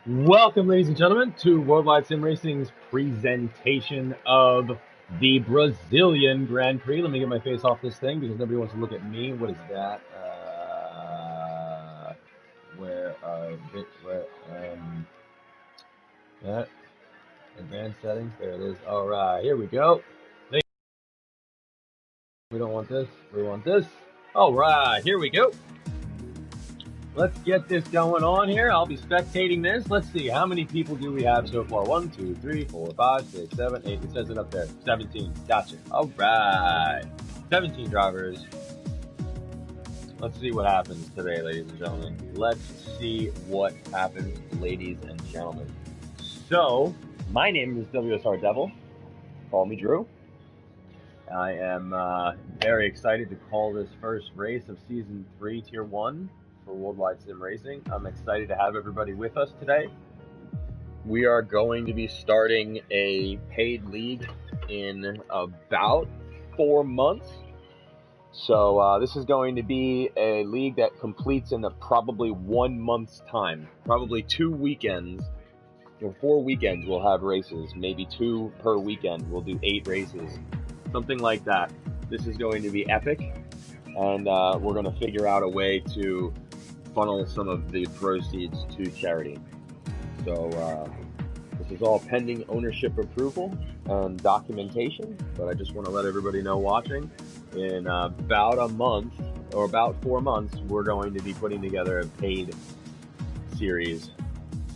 Welcome, ladies and gentlemen, to Worldwide Sim Racing's presentation of the Brazilian Grand Prix. Let me get my face off this thing because nobody wants to look at me. What is that? That advanced settings. There it is. All right, here we go. We don't want this. We want this. All right, here we go. Let's get this going on here. I'll be spectating this. Let's see, how many people do we have so far? 1, 2, 3, 4, 5, 6, 7, 8. It says it up there. 17. Gotcha. All right. 17 drivers. Let's see what happens today, ladies and gentlemen. Let's see what happens, ladies and gentlemen. So, my name is WSR Devil. Call me Drew. I am very excited to call this first race of Season 3, Tier 1 for Worldwide Sim Racing. I'm excited to have everybody with us today. We are going to be starting a paid league in about 4 months. So this is going to be a league that completes in probably 1 month's time. Probably 2 weekends or 4 weekends we'll have races. Maybe 2 per weekend. We'll do 8 races. Something like that. This is going to be epic. And we're going to figure out a way to funnel some of the proceeds to charity. So this is all pending ownership approval and documentation, but I just want to let everybody know watching, in about a month or about 4 months, we're going to be putting together a paid series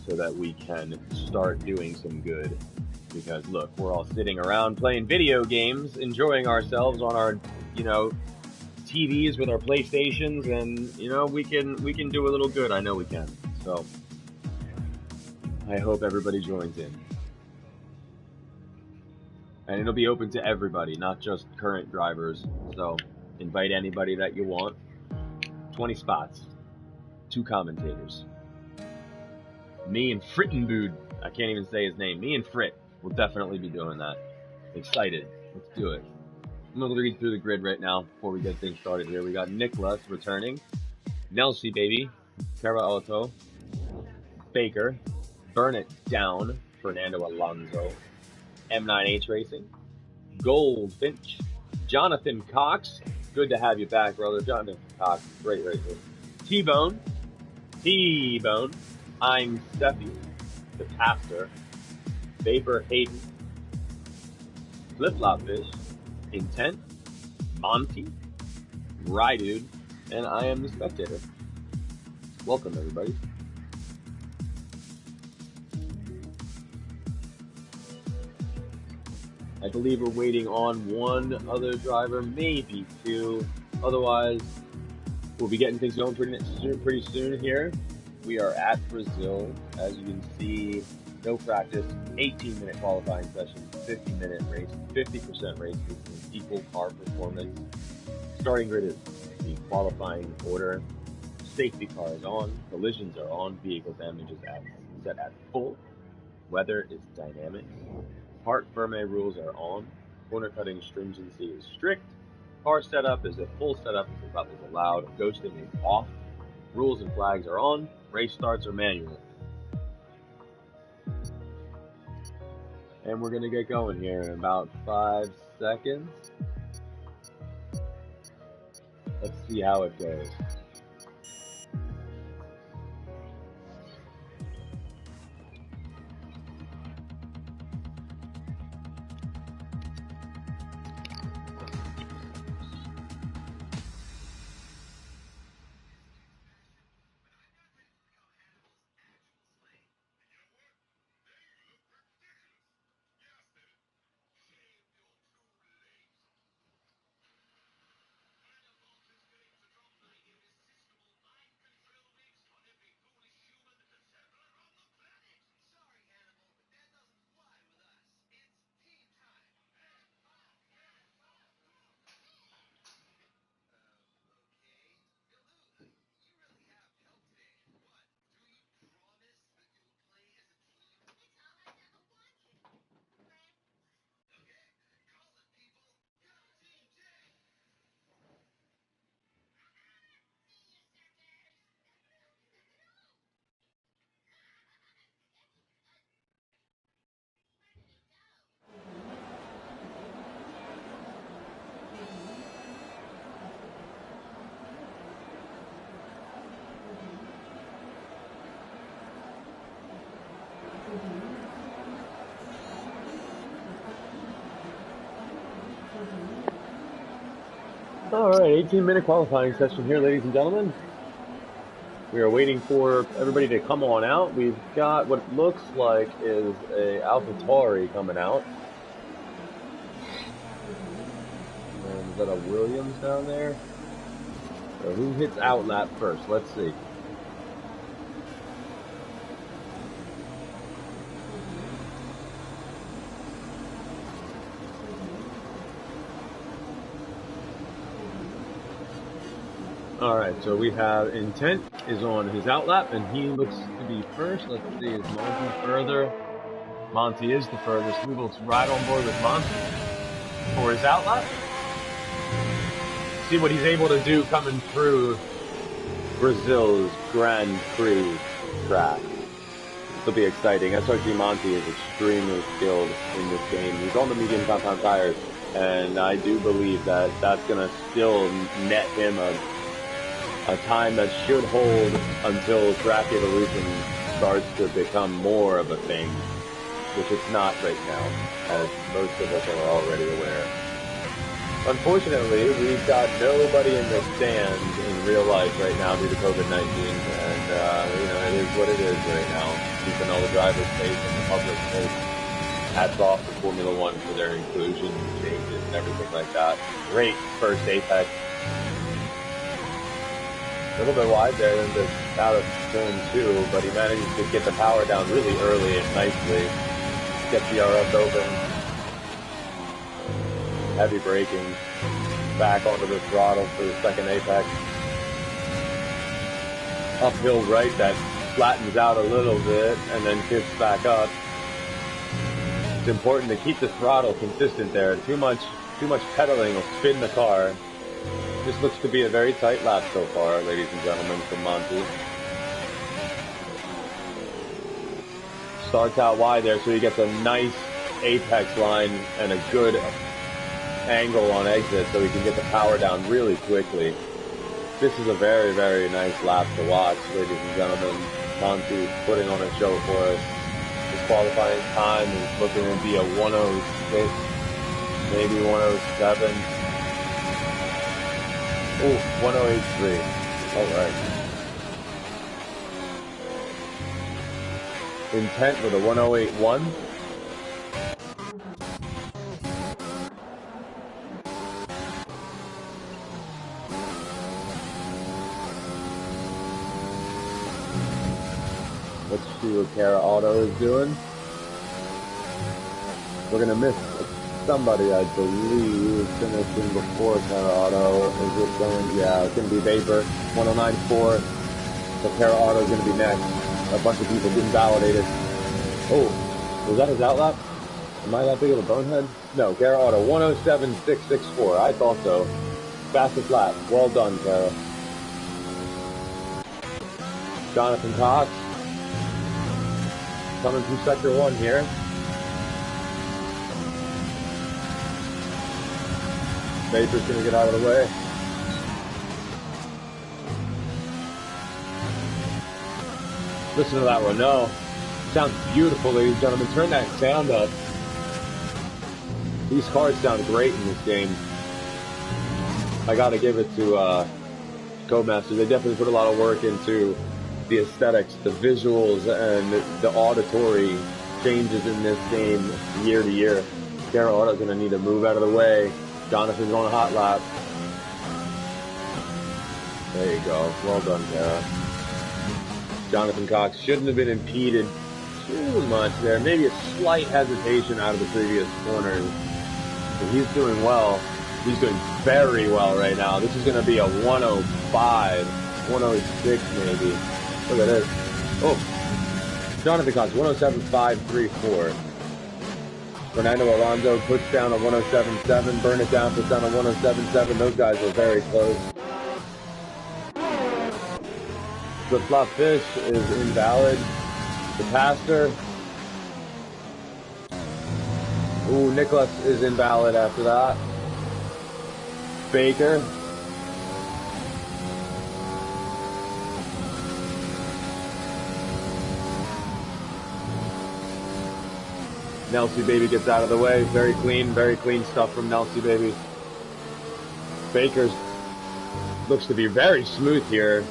so that we can start doing some good. Because look, we're all sitting around playing video games, enjoying ourselves on our, TVs with our PlayStations, and we can do a little good. I know we can. So I hope everybody joins in, and it'll be open to everybody, not just current drivers. So invite anybody that you want. 20 spots, 2 commentators. Me and Frittenbood. I can't even say his name. Me and Frit will definitely be doing that. Excited. Let's do it. I'm going to read through the grid right now before we get things started here. We got Nicholas returning. Nelsie, baby. Cara Auto. Baker. Burn It Down. Fernando Alonso. M9H Racing. Goldfinch. Jonathan Cox. Good to have you back, brother. Jonathan Cox. Great racer. T-Bone. T-Bone. I'm Steffi. The Pastor. Vapor Hayden. Flip-Flop Fish. Intent. Monty. Rydude. And I am the spectator. Welcome, everybody. I believe we're waiting on 1 other driver, maybe 2. Otherwise, we'll be getting things going pretty soon here. We are at Brazil. As you can see, no practice, 18-minute qualifying session, 50-minute race, 50% race, equal car performance. Starting grid is the qualifying order. Safety car is on, collisions are on, vehicle damage is set at full. Weather is dynamic. Part firme rules are on. Corner cutting stringency is strict. Car setup is a full setup is allowed. Ghosting is off. Rules and flags are on. Race starts are manual. And we're going to get going here in about 5 seconds. Let's see how it goes. All right, 18-minute qualifying session here, ladies and gentlemen. We are waiting for everybody to come on out. We've got what looks like is a AlphaTauri coming out. And is that a Williams down there? So who hits outlap first? Let's see. All right, so we have Intent is on his outlap, and he looks to be first. Let's see, is Monty further? Monty is the furthest. We will ride on board with Monty for his outlap. See what he's able to do coming through Brazil's Grand Prix track. This will be exciting. SRG Monty is extremely skilled in this game. He's on the medium compound tires, and I do believe that that's going to still net him a time that should hold until track evolution starts to become more of a thing, which it's not right now, as most of us are already aware. Unfortunately, we've got nobody in the stands in real life right now due to COVID-19, and it is what it is right now. Keeping all the drivers safe and the public safe. Hats off to Formula One for their inclusion changes and everything like that. Great first apex. A little bit wide there and just out of turn 2, but he managed to get the power down really early and nicely. Get the RF open. Heavy braking. Back onto the throttle for the second apex. Uphill right that flattens out a little bit and then kicks back up. It's important to keep the throttle consistent there. Too much pedaling will spin the car. This looks to be a very tight lap so far, ladies and gentlemen, from Monty. Starts out wide there, so he gets a nice apex line and a good angle on exit so he can get the power down really quickly. This is a very, very nice lap to watch, ladies and gentlemen. Monty putting on a show for us. His qualifying time is looking to be a 106, maybe 107. Oh, 1083. All right. Intent with a 1081. Let's see what Cara Auto is doing. We're going to miss somebody, I believe, finishing before Cara Auto. Is it going? Yeah, it's going to be Vapor, 1094. So Cara Auto is going to be next. A bunch of people didn't validate it. Oh, was that his outlap? Am I that big of a bonehead? No, Cara Auto, 107664. I thought so. Fastest lap. Well done, Cara. Jonathan Cox. Coming through sector 1 here. Vapor's going to get out of the way. Listen to that Renault. Sounds beautiful, ladies and gentlemen. Turn that sound up. These cars sound great in this game. I got to give it to Codemasters. They definitely put a lot of work into the aesthetics, the visuals, and the auditory changes in this game year to year. Cara Auto's going to need to move out of the way. Jonathan's on a hot lap. There you go. Well done, Cara. Jonathan Cox shouldn't have been impeded too much there. Maybe a slight hesitation out of the previous corners. But he's doing well. He's doing very well right now. This is going to be a 105, 106 maybe. Look at this. Oh, Jonathan Cox, 107.534. Fernando Alonso puts down a 107.7. Burn It Down puts down a 107.7. Those guys were very close. The Flop Fish is invalid. The Pastor. Ooh, Nicholas is invalid after that. Baker. Nelsie Baby gets out of the way. Very clean stuff from Nelsie Baby. Baker's Looks to be very smooth here.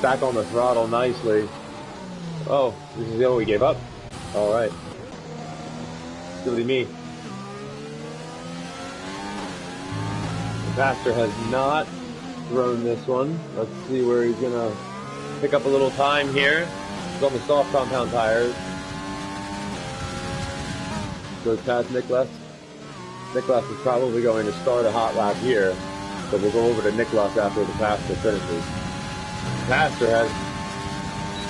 Back on the throttle nicely. Oh, this is the one we gave up. All right. Silly me. The Pastor has not thrown this one. Let's see where he's gonna pick up a little time here. He's on the soft compound tires. Goes past Nicholas. Nicholas is probably going to start a hot lap here, but we'll go over to Nicholas after the Pastor finishes. The Pastor has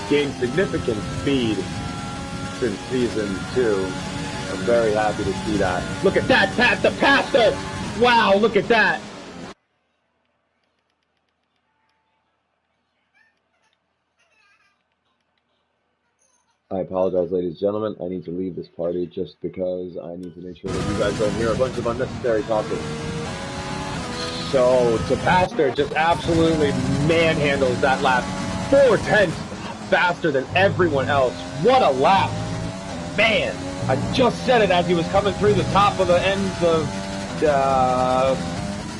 gained significant speed since season 2. I'm very happy to see that. Look at that, Pat the Pastor! Wow, look at that! I apologize, ladies and gentlemen. I need to leave this party just because I need to make sure that you guys don't hear a bunch of unnecessary talking. So, the Pastor just absolutely manhandles that lap 4/10 faster than everyone else. What a lap! Man, I just said it as he was coming through the top of the end of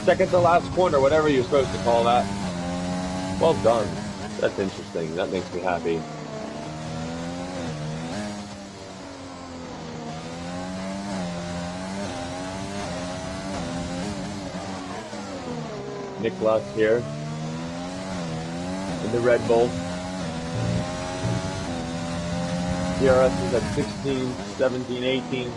second to last corner, whatever you're supposed to call that. Well done. That's interesting. That makes me happy. Nicholas here in the Red Bull. DRS is at 16, 17, 18.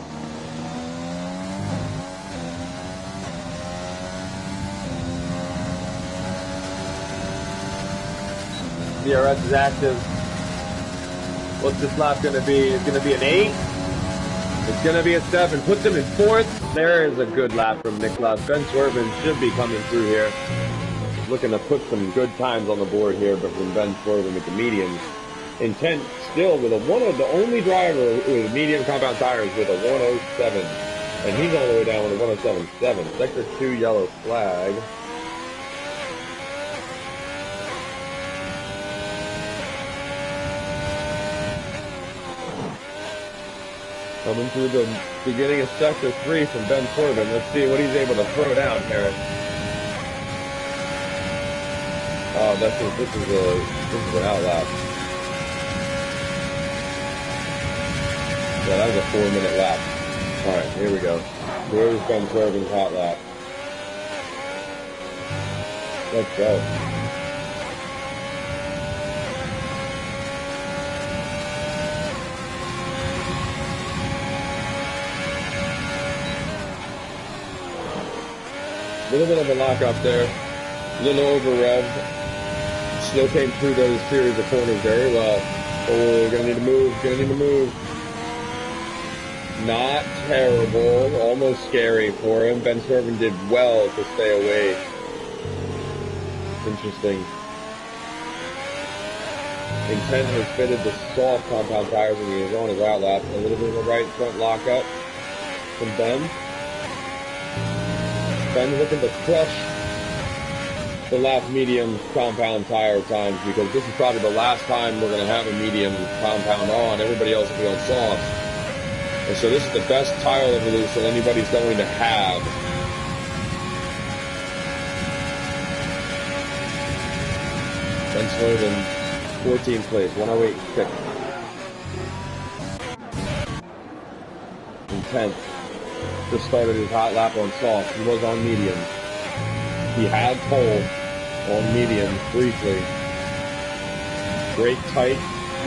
DRS is active. What's this lap going to be? It's going to be an 8. It's going to be a 7. Puts him in 4th. There is a good lap from Nicholas. Ben Swerven should be coming through here. Looking to put some good times on the board here, but from Ben Swerven with the mediums. Intent still with one of the only driver with medium compound tires with a 107. And he's all the way down with a 107.7. Sector 2 yellow flag. Coming through the beginning of Sector 3 from Ben Corbin. Let's see what he's able to throw down here. Oh, this is an outlap. Yeah, that was a 4-minute lap. Alright, here we go. Here's Ben Corbin's hot lap. Let's go. A little bit of a lockup there, a little over revved. Still came through those series of corners very well. Oh, gonna need to move. Not terrible, almost scary for him. Ben Swerven did well to stay away. Interesting. Intent has fitted the soft compound tires when he was on his outlap. A little bit of a right front lockup from Ben. Ben's looking to crush the last medium compound tire times because this is probably the last time we're going to have a medium compound on. Everybody else will be on soft. And so this is the best tire evolution anybody's going to have. Ben Swerven, 14th place, 108.6. Intent. Just started his hot lap on soft. He was on medium. He had pole on medium briefly. Great tight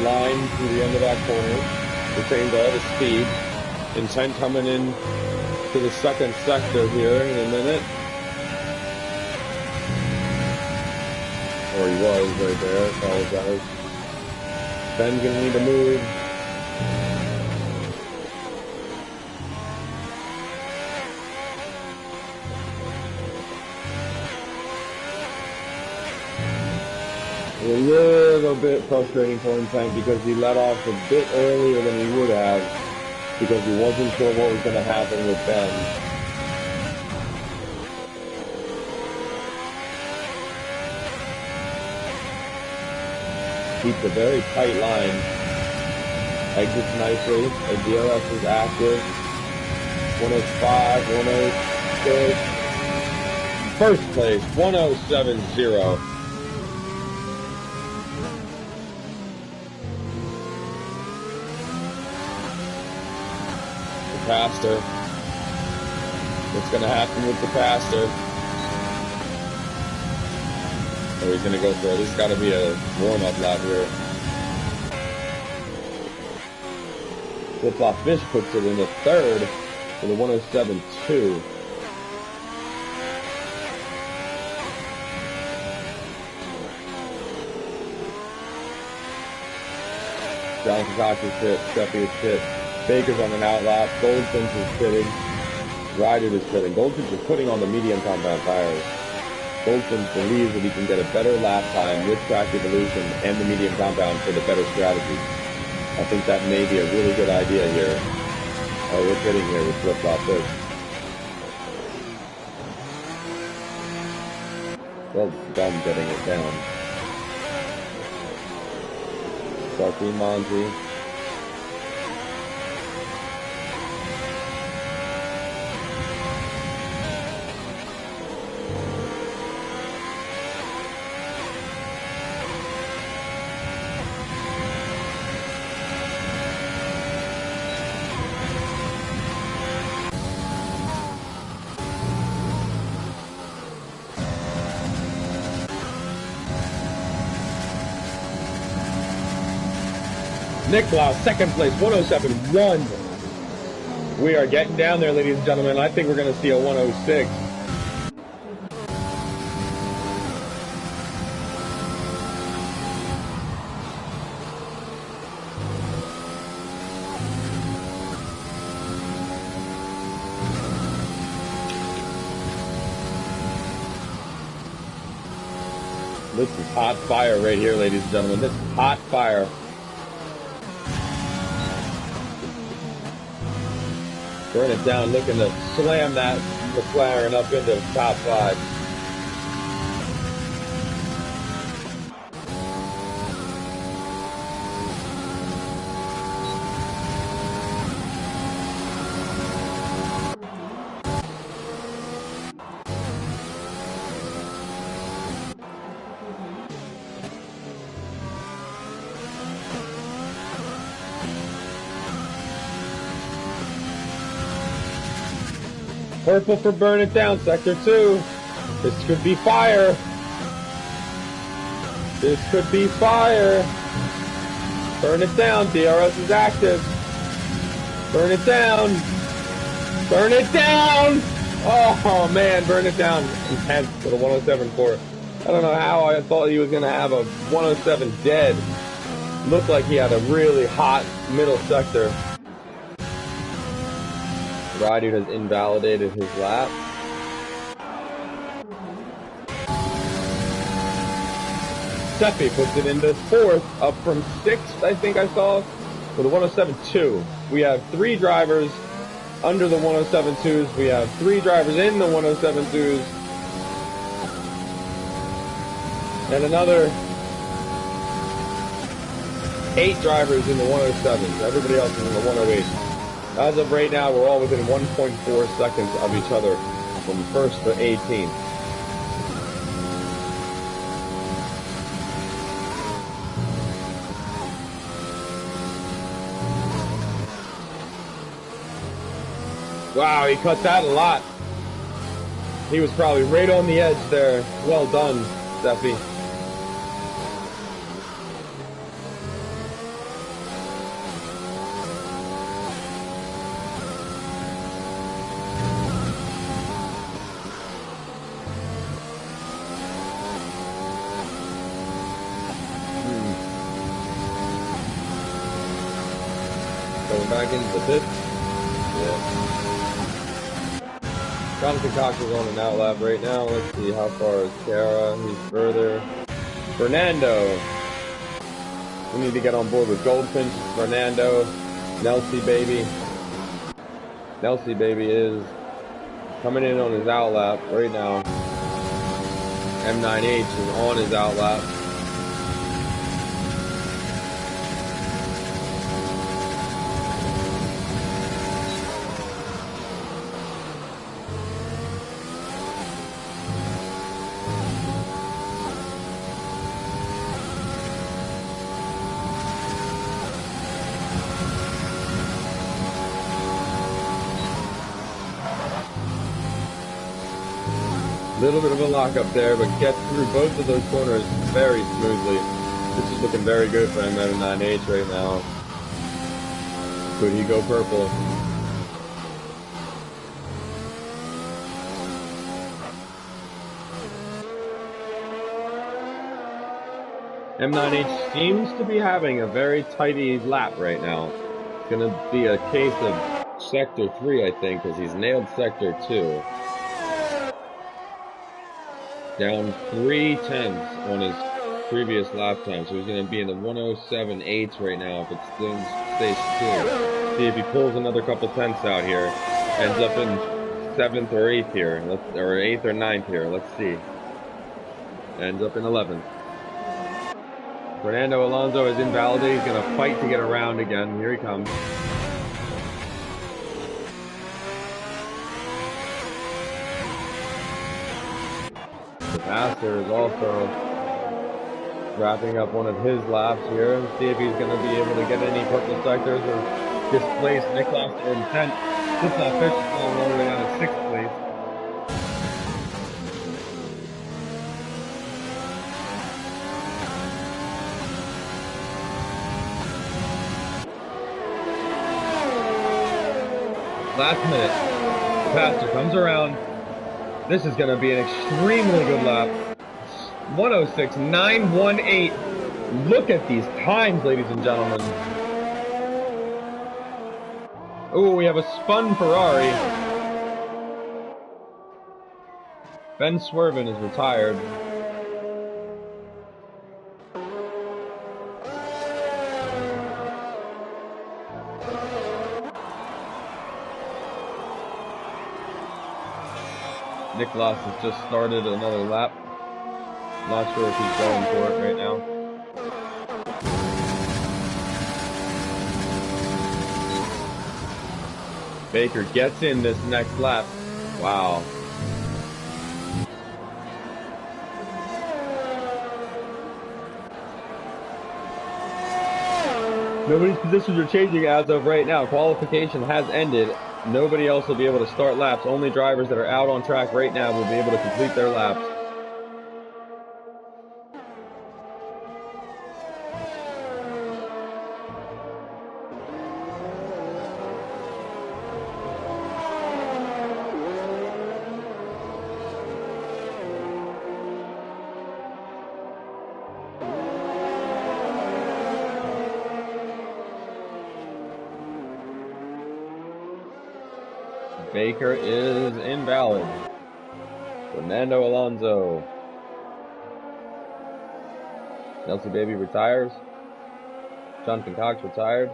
line through the end of that corner. Retained all the speed. Intent coming in to the second sector here in a minute. Or he was right there. Apologize. Ben's gonna need to move. A little bit frustrating for Intent because he let off a bit earlier than he would have because he wasn't sure what was going to happen with Ben. Keeps a very tight line. Exits nicely. The DRS is active. 105, 106. First place, 1070. The pastor. What's going to happen with the pastor? Oh, he's going to go for it. This has got to be a warm-up lap here. Flip-flop Fish puts it in the third for the 107.2. John Concoction's pit, Steffi is pit, Baker's on an outlap, Goldfinch is pitting, Ryder is pitting. Goldfinch is putting on the medium compound tires. Goldfinch believes that he can get a better lap time with track evolution and the medium compound for the better strategy. I think that may be a really good idea here. Oh, we're pitting here with flip-flop Fish. Well done getting it down. Sarky Monty. Nick Blau, second place, 107.1. We are getting down there, ladies and gentlemen. I think we're going to see a 106. This is hot fire right here, ladies and gentlemen. This is hot fire. Burn it down, looking to slam that McLaren up into the top 5. Purple for Burn It Down, Sector 2. This could be fire. This could be fire. Burn it down, DRS is active. Burn it down. Burn it down! Oh man, burn it down. Intense for the 107.4. I don't know how I thought he was going to have a 107 dead. Looked like he had a really hot middle sector. Ryder has invalidated his lap. Steffi puts it into 4th, up from 6th, I think I saw, for the 107.2. We have 3 drivers under the 107.2s. We have 3 drivers in the 107.2s. And another 8 drivers in the 107s. Everybody else is in the 108. As of right now, we're all within 1.4 seconds of each other from 1st to 18th. Wow, he cut that a lot. He was probably right on the edge there. Well done, Steffi. Going back into the pit. Yeah. Jonathan Cox is on an outlap right now. Let's see how far is Kara. He's further. Fernando. We need to get on board with Goldfinch. Fernando. Nelsie Baby. Nelsie Baby is coming in on his outlap right now. M9H is on his outlap. Little bit of a lockup there, but gets through both of those corners very smoothly. This is looking very good for him at a 9H right now. Could he go purple? M9H seems to be having a very tidy lap right now. It's going to be a case of Sector 3, I think, because he's nailed Sector 2. Down 3/10 on his previous lap time, so he's going to be in the 107.8 right now if it still stays true. See if he pulls another couple tenths out here. Ends up in 7th or 8th here, or 8th or 9th here. Let's see. Ends up in 11th. Fernando Alonso is invalidated. He's going to fight to get around again. Here he comes. The Master is also wrapping up one of his laps here. See if he's going to be able to get any purple sectors or displace Nicholas in 10th. Nicholas Fish is going all the way down to 6th place. Last minute, Pastor comes around. This is going to be an extremely good lap. 106.918. Look at these times, ladies and gentlemen. Oh, we have a spun Ferrari. Ben Swerven is retired. Nicholas has just started another lap. Not sure if he's going for it right now. Baker gets in this next lap. Wow. Nobody's positions are changing as of right now. Qualification has ended. Nobody else will be able to start laps. Only drivers that are out on track right now will be able to complete their laps. Baker is invalid. Fernando Alonso. Nelson Baby retires. Jonathan Cox retired.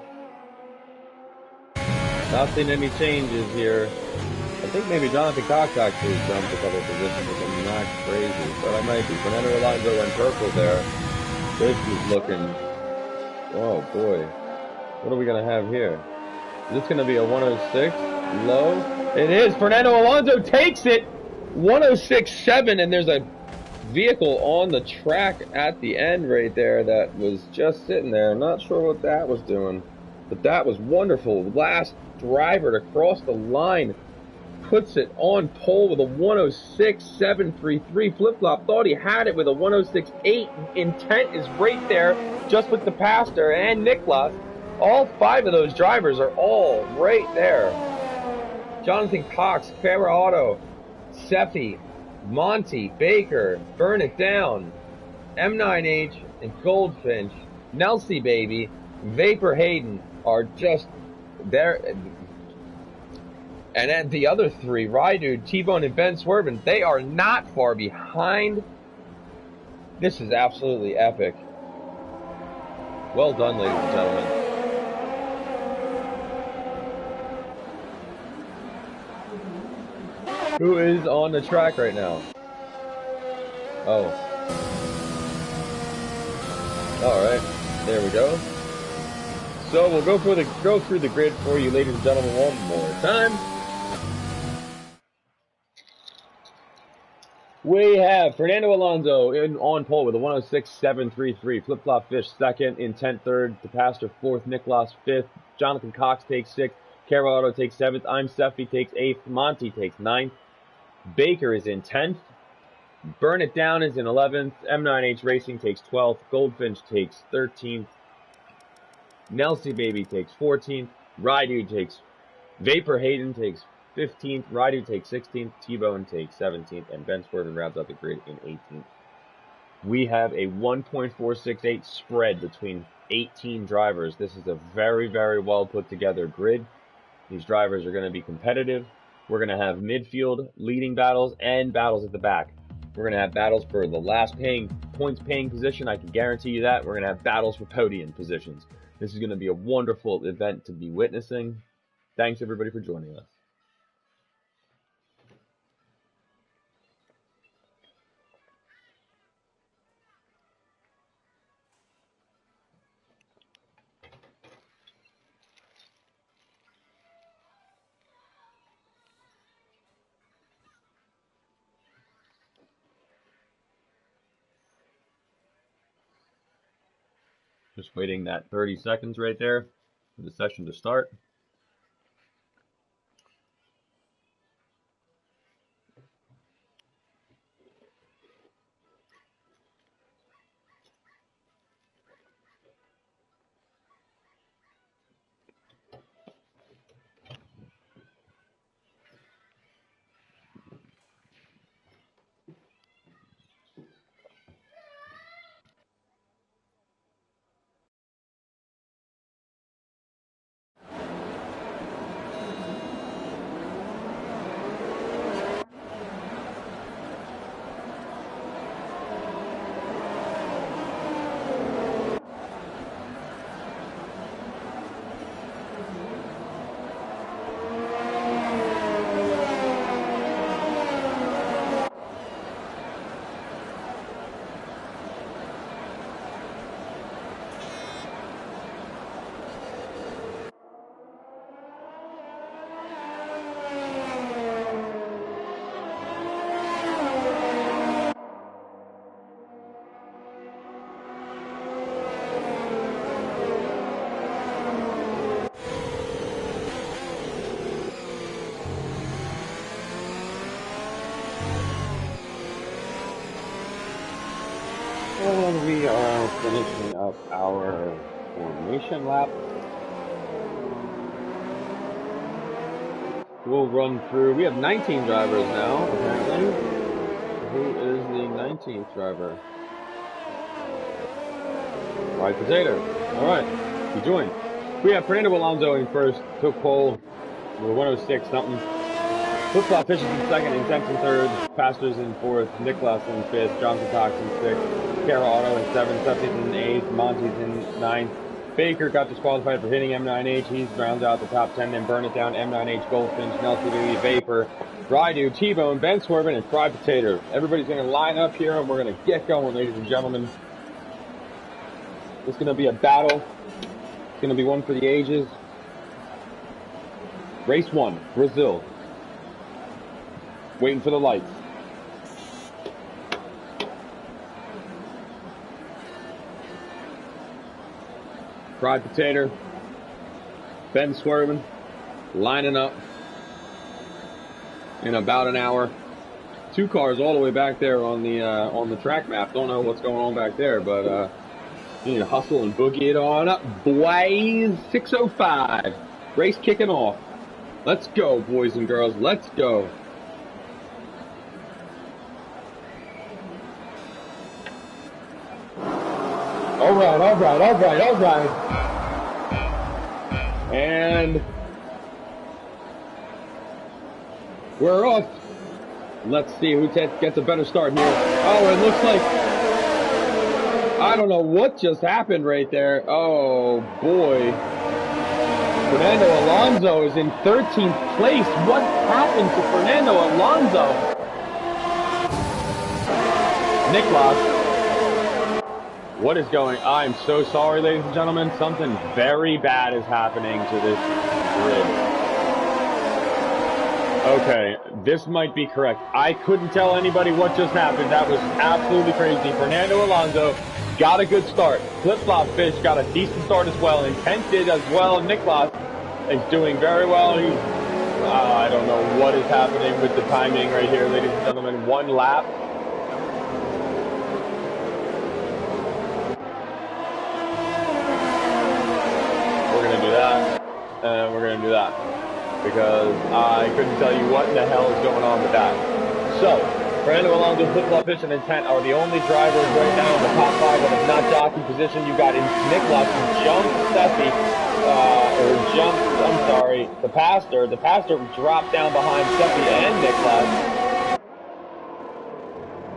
Not seeing any changes here. I think maybe Jonathan Cox actually jumped a couple of positions, if I'm not crazy, but I might be. Fernando Alonso went purple there. This is looking, oh boy. What are we going to have here? Is this going to be a 106 low? It is. Fernando Alonso takes it. 106.7, and there's a vehicle on the track at the end right there that was just sitting there. I'm not sure what that was doing, but that was wonderful. Last driver to cross the line puts it on pole with a 106.733 flip-flop. Thought he had it with a 106.8. Intent is right there, just with the Pastor and Nicholas. All 5 of those drivers are all right there. Jonathan Cox, Camera Auto, Seffi, Monty, Baker, Burn It Down, M9H, and Goldfinch, Nelsie Baby, Vapor Hayden are just there. And then the other 3, Rydude, T-Bone, and Ben Swerven, they are not far behind. This is absolutely epic. Well done, ladies and gentlemen. Who is on the track right now? Oh. Alright, there we go. So we'll go through the grid for you, ladies and gentlemen, one more time. We have Fernando Alonso on pole with a 106.733. Flip-Flop Fish second, Intent third, the Pastor fourth, Nicholas fifth, Jonathan Cox takes sixth, Camera Auto takes seventh, I'm Seffi takes eighth, Monty takes ninth. Baker is in 10th. Burn It Down is in 11th. M9H Racing takes 12th. Goldfinch takes 13th. Nelsie Baby takes 14th. Rydu takes Vapor Hayden takes 15th. Rydu takes 16th. T-Bone takes 17th. And Ben Swerven wraps up the grid in 18th. We have a 1.468 spread between 18 drivers. This is a very, very well put together grid. These drivers are going to be competitive. We're going to have midfield leading battles and battles at the back. We're going to have battles for the last points paying position. I can guarantee you that. We're going to have battles for podium positions. This is going to be a wonderful event to be witnessing. Thanks everybody for joining us. Just waiting that 30 seconds right there for the session to start. And we are finishing up our formation lap. We'll run through. We have 19 drivers now, apparently. Who is the 19th driver? Fried Potato. Alright, he joined. We have Fernando Alonso in first, took pole, 106 something. Flip-Flop Fishes in second, Intense in third, Pastors in fourth, Nicholas in fifth, Johnson Cox in sixth, Kara Auto in seventh, Sessions in eighth, Monty's in ninth. Baker got disqualified for hitting M9H. He's rounds out the top 10. Then Burn It Down, M9H, Goldfinch, Nelsie Baby, Vapor, Rydu, T-Bone, Ben Swerven, and Fried Potato. Everybody's going to line up here, and we're going to get going, ladies and gentlemen. It's going to be a battle. It's going to be one for the ages. Race 1, Brazil. Waiting for the lights. Fried Potato, Ben Swerven, lining up in about an hour. Two cars all the way back there on the track map. Don't know what's going on back there, but you need to hustle and boogie it on up. Blaze 605. Race kicking off. Let's go, boys and girls. Let's go. All right. And we're off. Let's see who gets a better start here. Oh, it looks like, I don't know what just happened right there. Oh, boy. Fernando Alonso is in 13th place. What happened to Fernando Alonso? Nicholas. What is going on? I'm so sorry, ladies and gentlemen. Something very bad is happening to this grid. Okay, this might be correct. I couldn't tell anybody what just happened. That was absolutely crazy. Fernando Alonso got a good start. Flip-Flop Fish got a decent start as well. Intense did as well. Nicholas is doing very well. I don't know what is happening with the timing right here, ladies and gentlemen. One lap. and we're gonna do that because I couldn't tell you what in the hell is going on with that. So, Fernando Alonso, Flip-Flop Fish, and Intent are the only drivers right now in the top 5 that have not jockey position. You got Nicholas who jumped Steffi, the pastor. The pastor dropped down behind Steffi and Nicholas.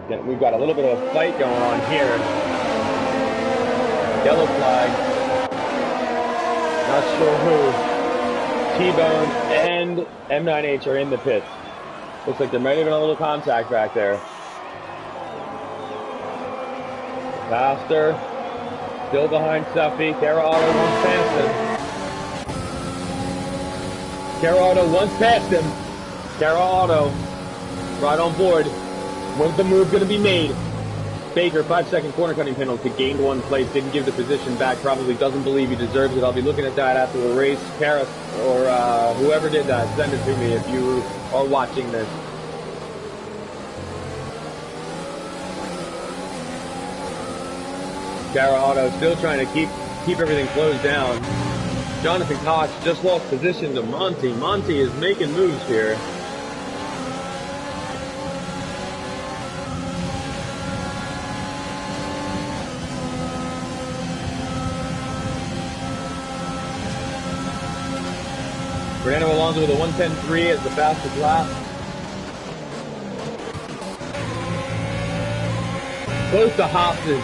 Again, we've got a little bit of a fight going on here. Yellow flag. Not sure who. T-Bone and M9H are in the pits. Looks like there might have been a little contact back there. Pastor, still behind Steffi. Kara Auto once passed him. Kara Auto once passed him. Kara Auto, right on board. When's the move going to be made? Baker, 5-second corner cutting penalty, gained 1 place, didn't give the position back, probably doesn't believe he deserves it. I'll be looking at that after the race. Karis, or whoever did that, send it to me if you are watching this. Kara Auto still trying to keep everything closed down. Jonathan Cox just lost position to Monty. Monty is making moves here. Fernando Alonso with a 1:10.3 as the fastest lap. Both the Hopses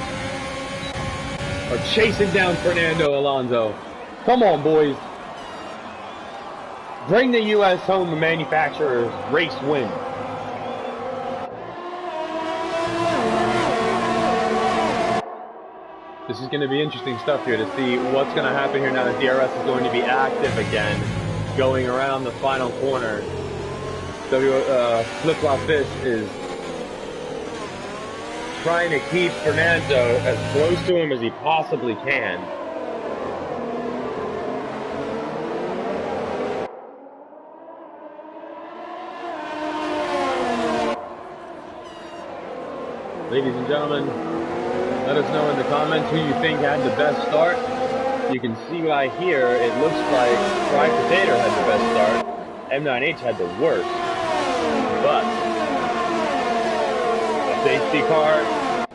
are chasing down Fernando Alonso. Come on, boys. Bring the U.S. home, the manufacturer's race win. This is going to be interesting stuff here to see what's going to happen here now that DRS is going to be active again, going around the final corner. Flip-Flop Fish is trying to keep Fernando as close to him as he possibly can. Ladies and gentlemen, let us know in the comments who you think had the best start. You can see right here, it looks like Fried Potato had the best start. M9H had the worst. But a safety car,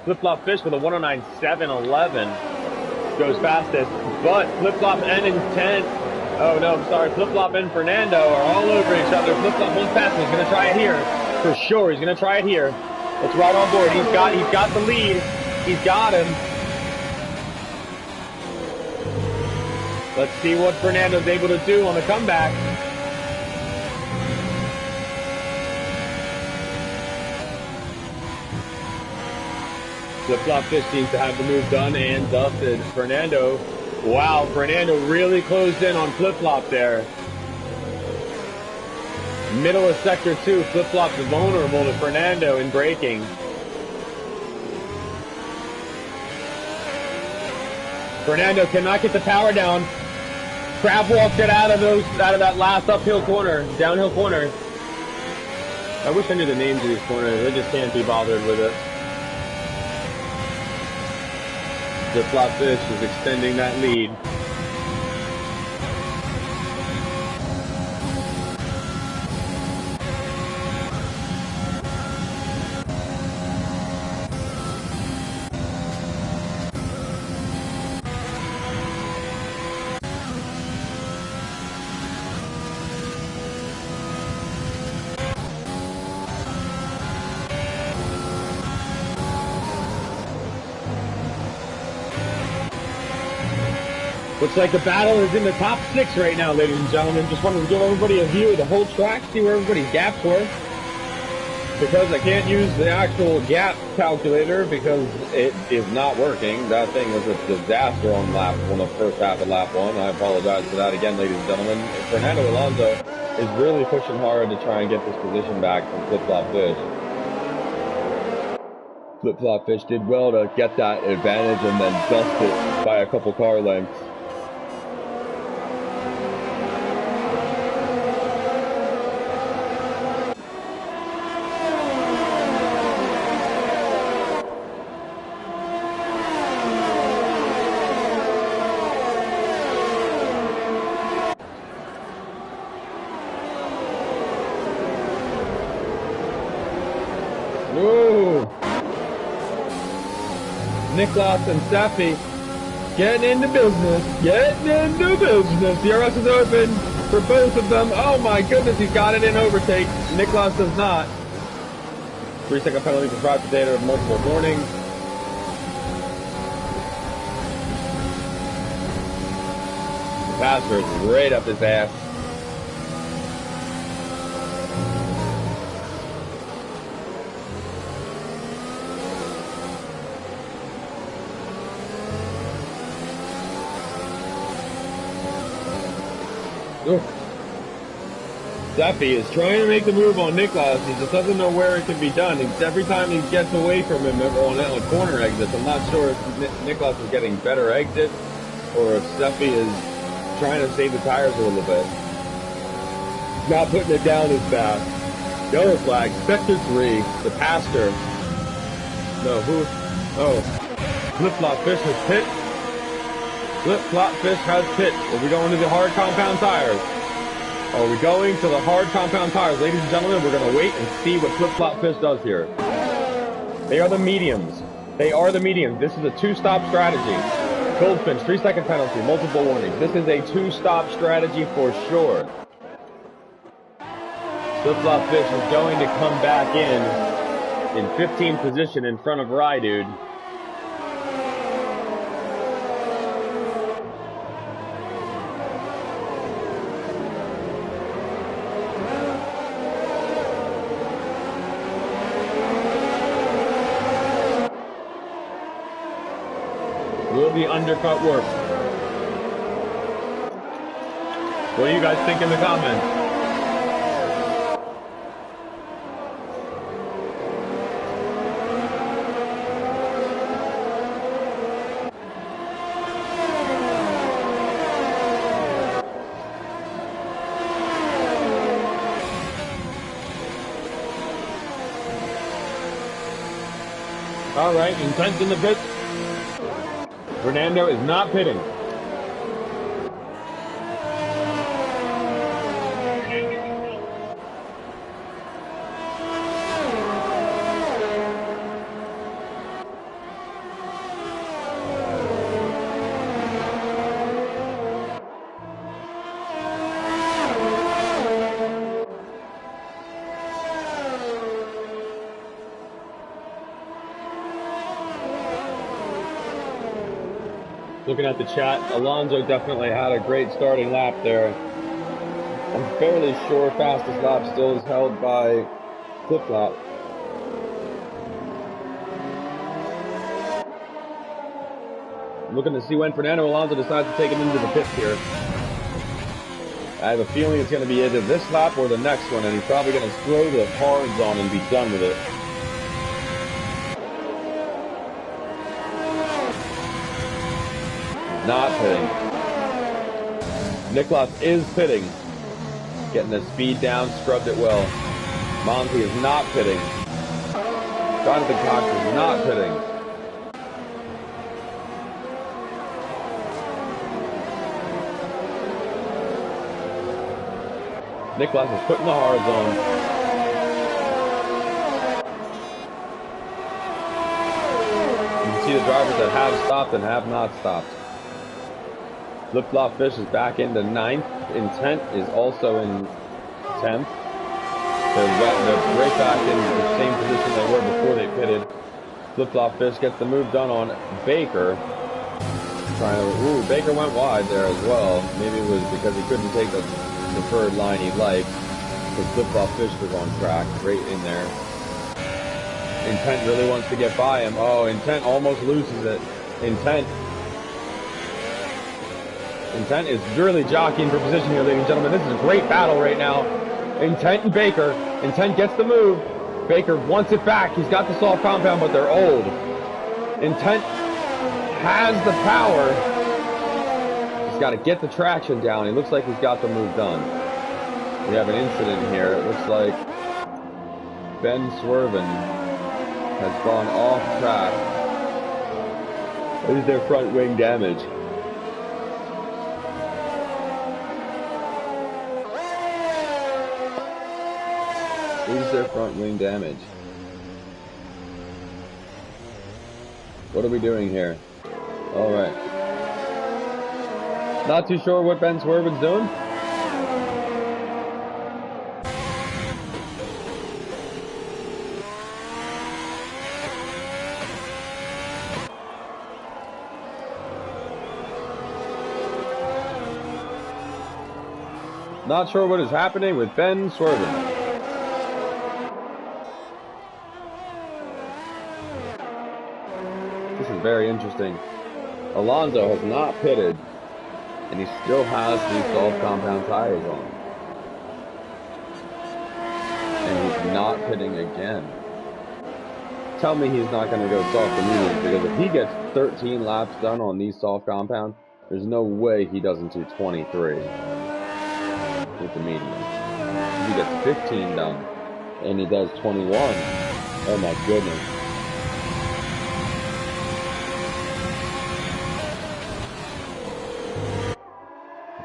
Flip-Flop Fish with a 109.711 goes fastest. But Flip-Flop and Intent, oh no, I'm sorry, Flip-Flop and Fernando are all over each other. Flip-Flop won't pass him. He's going to try it here. For sure, he's going to try it here. It's right on board. He's got the lead. He's got him. Let's see what Fernando's able to do on the comeback. Flip-Flop Fish seems to have the move done and dusted. Fernando, wow, Fernando really closed in on Flip-Flop there. Middle of sector 2, Flip-Flop's vulnerable to Fernando in braking. Fernando cannot get the power down. Crab walked it out of that last uphill corner, downhill corner. I wish I knew the names of these corners. I just can't be bothered with it. Flip-Flop Fish is extending that lead. Looks like the battle is in the top 6 right now, ladies and gentlemen. Just wanted to give everybody a view of the whole track, see where everybody's gaps were. Because I can't use the actual gap calculator because it is not working. That thing was a disaster on the first half of lap 1. I apologize for that again, ladies and gentlemen. Fernando Alonso is really pushing hard to try and get this position back from Flip-Flop Fish. Flip-Flop Fish did well to get that advantage and then dust it by a couple car lengths. Niklas and Steffi getting into business. Getting into business. DRS is open for both of them. Oh my goodness, he's got it in overtake. Niklas does not. 3-second penalty for fried potato, multiple warnings. The passer is right up his ass. Steffi is trying to make the move on Niklas. He just doesn't know where it can be done. Every time he gets away from him on corner exits, I'm not sure if Niklas is getting better exits or if Steffi is trying to save the tires a little bit. Not putting it down as fast. Yellow flag, sector 3, the pastor. No, who? Oh, Flip-Flop Fish has pit. Flip-Flop Fish has pit. Are we going to the hard compound tires? Are we going to the hard compound tires? Ladies and gentlemen, we're going to wait and see what Flip-Flop Fish does here. They are the mediums. They are the mediums. This is a 2-stop strategy. Goldfinch, 3-second penalty, multiple warnings. This is a 2-stop strategy for sure. Flip-Flop Fish is going to come back in 15th position in front of Rydude. Will the undercut work? What do you guys think in the comments? All right, Intense in the pit. Fernando is not pitting. Looking at the chat, Alonso definitely had a great starting lap there. I'm fairly sure fastest lap still is held by Flip-Flop. Looking to see when Fernando Alonso decides to take it into the pits here. I have a feeling it's going to be either this lap or the next one, and he's probably going to throw the hards on and be done with it. Not pitting. Niklas is pitting. Getting the speed down, scrubbed it well. Monty is not pitting. Jonathan Cox is not pitting. Niklas is putting the hards on. You can see the drivers that have stopped and have not stopped. Flip-Flop Fish is back into 9th. Intent is also in 10th. They're right back in the same position they were before they pitted. Flip-Flop Fish gets the move done on Baker. Baker went wide there as well. Maybe it was because he couldn't take the preferred line he liked. Because Flip-Flop Fish was on track, right in there. Intent really wants to get by him. Oh, Intent almost loses it. Intent is really jockeying for position here, ladies and gentlemen. This is a great battle right now. Intent and Baker. Intent gets the move. Baker wants it back. He's got the soft compound, but they're old. Intent has the power. He's got to get the traction down. He looks like he's got the move done. We have an incident here. It looks like Ben Swerven has gone off track. What is their front wing damage? Is their front wing damage? What are we doing here? Alright. Not too sure what Ben Swerven's doing. Not sure what is happening with Ben Swerven. This is very interesting. Alonso has not pitted, and he still has these soft compound tires on. And he's not pitting again. Tell me he's not going to go soft to medium, because if he gets 13 laps done on these soft compound, there's no way he doesn't do 23 with the medium. If he gets 15 done, and he does 21, oh my goodness.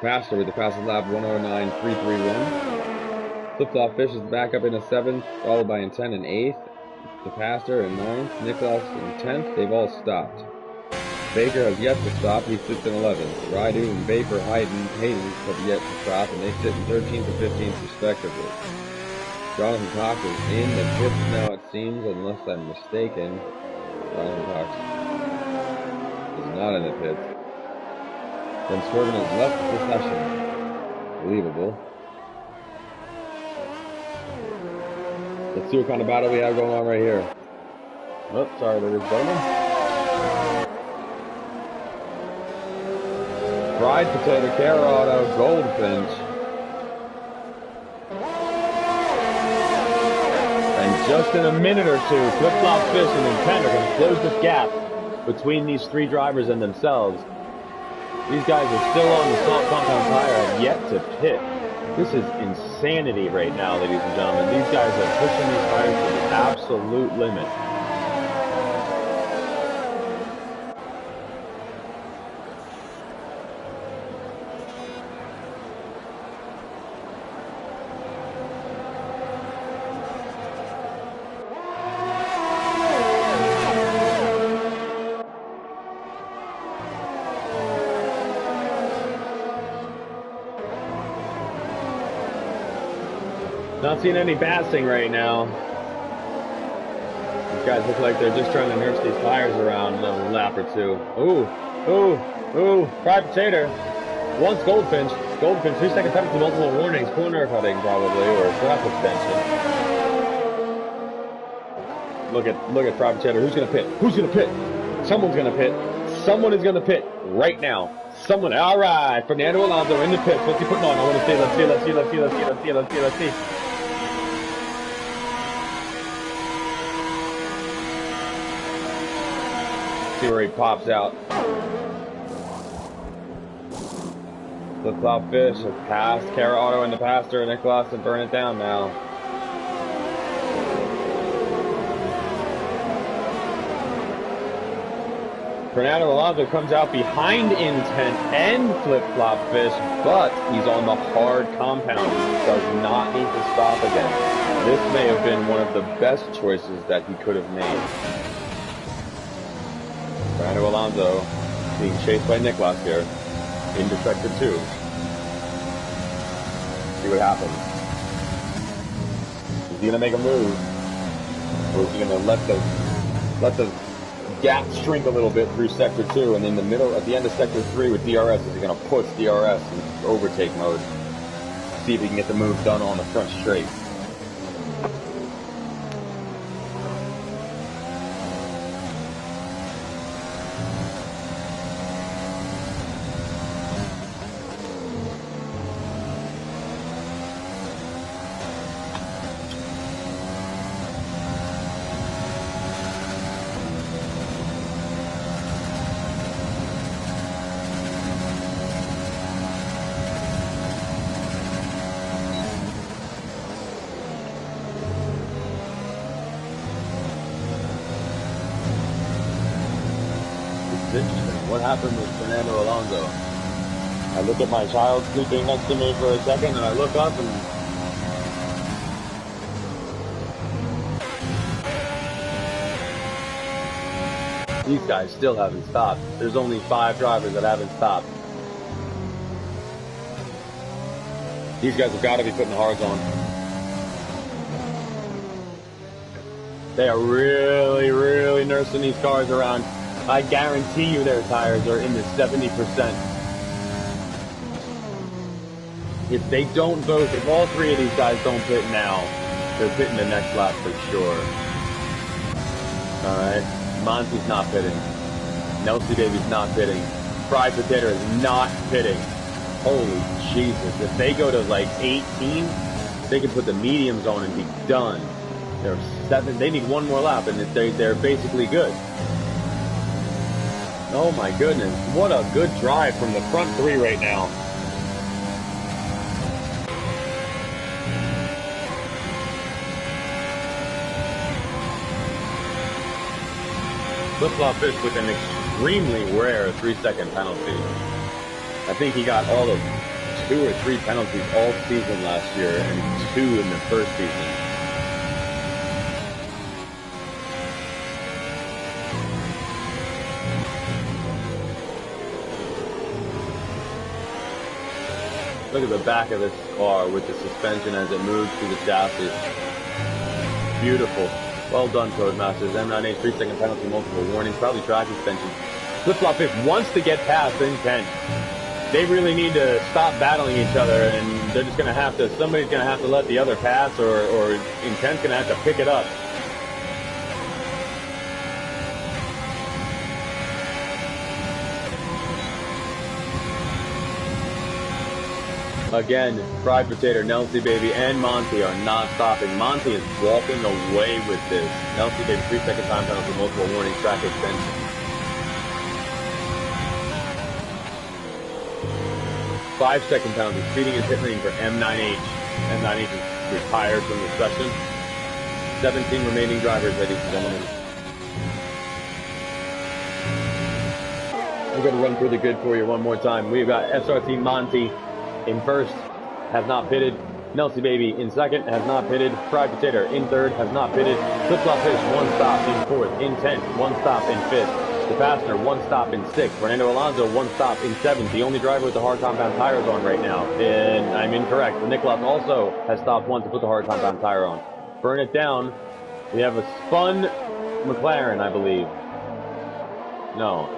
Pastor with the fastest lap, 109.331. Flip-flop Fish is back up in a 7th, followed by in 10 and 8th. The Pastor in 9th, Nicholas in 10th. They've all stopped. Baker has yet to stop. He sits in 11th. Raidu and Vapor Hayden have yet to stop, and they sit in 13th and 15th respectively. Jonathan Cox is in the pits now, it seems, unless I'm mistaken. Jonathan Cox is not in the pits. Ben Swerven has left the session. Believable. Let's see what kind of battle we have going on right here. Oh, sorry, ladies and gentlemen. Fried potato, carrot auto, goldfinch. And just in a minute or two, Flip-Flop Fish and Nintendo are going to close this gap between these three drivers and themselves. These guys are still on the soft compound tire, have yet to pit. This is insanity right now, ladies and gentlemen. These guys are pushing these tires to the absolute limit. Not seeing any passing right now. These guys look like they're just trying to nurse these tires around another lap or two. Ooh, ooh, ooh, fried potato. Once Goldfinch. Goldfinch, 3 second penalty, multiple warnings, corner cutting probably, or track extension. Look at fried potato. Who's gonna pit? Who's gonna pit? Someone's gonna pit. Someone is gonna pit right now. Someone. All right, Fernando Alonso in the pits. What's he putting on? I want to see. Let's see. Let's see. Let's see. Let's see. Let's see. Let's see. Let's see. See where he pops out. Flip-Flop Fish has passed Carrot Auto in the pastor, and Nicholas to burn it down now. Fernando Alonso comes out behind Intent and Flip-Flop Fish, but he's on the hard compound. He does not need to stop again. This may have been one of the best choices that he could have made. Fernando Alonso being chased by Nicholas here into sector 2. See what happens. Is he gonna make a move? Or is he gonna let the gap shrink a little bit through sector 2, and in the middle, at the end of sector 3 with DRS, is he gonna push DRS in overtake mode? See if he can get the move done on the front straight. Interesting. What happened with Fernando Alonso? I look at my child sleeping next to me for a second, and I look up and These guys still haven't stopped. There's only 5 drivers that haven't stopped. These guys have got to be putting the hards on. They are really, really nursing these cars around. I guarantee you their tires are in the 70%. If they don't both, if all 3 of these guys don't pit now, they're pitting the next lap for sure. Alright, Monty's not pitting. Nelsie Baby's not pitting. Fried Potato is not pitting. Holy Jesus, if they go to like 18, they can put the mediums on and be done. They're 7, they need 1 more lap and they're basically good. Oh my goodness, what a good drive from the front 3 right now. Flip-flop fish with an extremely rare 3-second penalty. I think he got all of 2 or 3 penalties all season last year and 2 in the first season. Look at the back of this car with the suspension as it moves through the chassis. Beautiful. Well done, Codemasters. M98, 3-second penalty, multiple warnings, probably track suspension. Flip-flop fish wants to get past Intent. They really need to stop battling each other, and they're just going to have to, somebody's going to have to let the other pass, or Intent's going to have to pick it up. Again, Fried Potato, Nelsie Baby, and Monty are not stopping. Monty is walking away with this. Nelsie Baby, 3-second time penalty, multiple warnings, track extension. Five-second penalty, speeding and pit lane for M9H. M9H is retired from the session. 17 remaining drivers, ladies and gentlemen. I'm going to run through the grid for you one more time. We've got SRT Monty in first, has not pitted. Nelsie Baby in second, has not pitted. Fried Potato in third, has not pitted. Flip-flop Fish, 1 stop in fourth. Intent, 1 stop in fifth. The Fastener, 1 stop in sixth. Fernando Alonso, 1 stop in seventh. The only driver with the hard compound tires on right now. And I'm incorrect. Nicholas also has stopped 1 to put the hard compound tire on. Burn it down. We have a spun McLaren, I believe. No,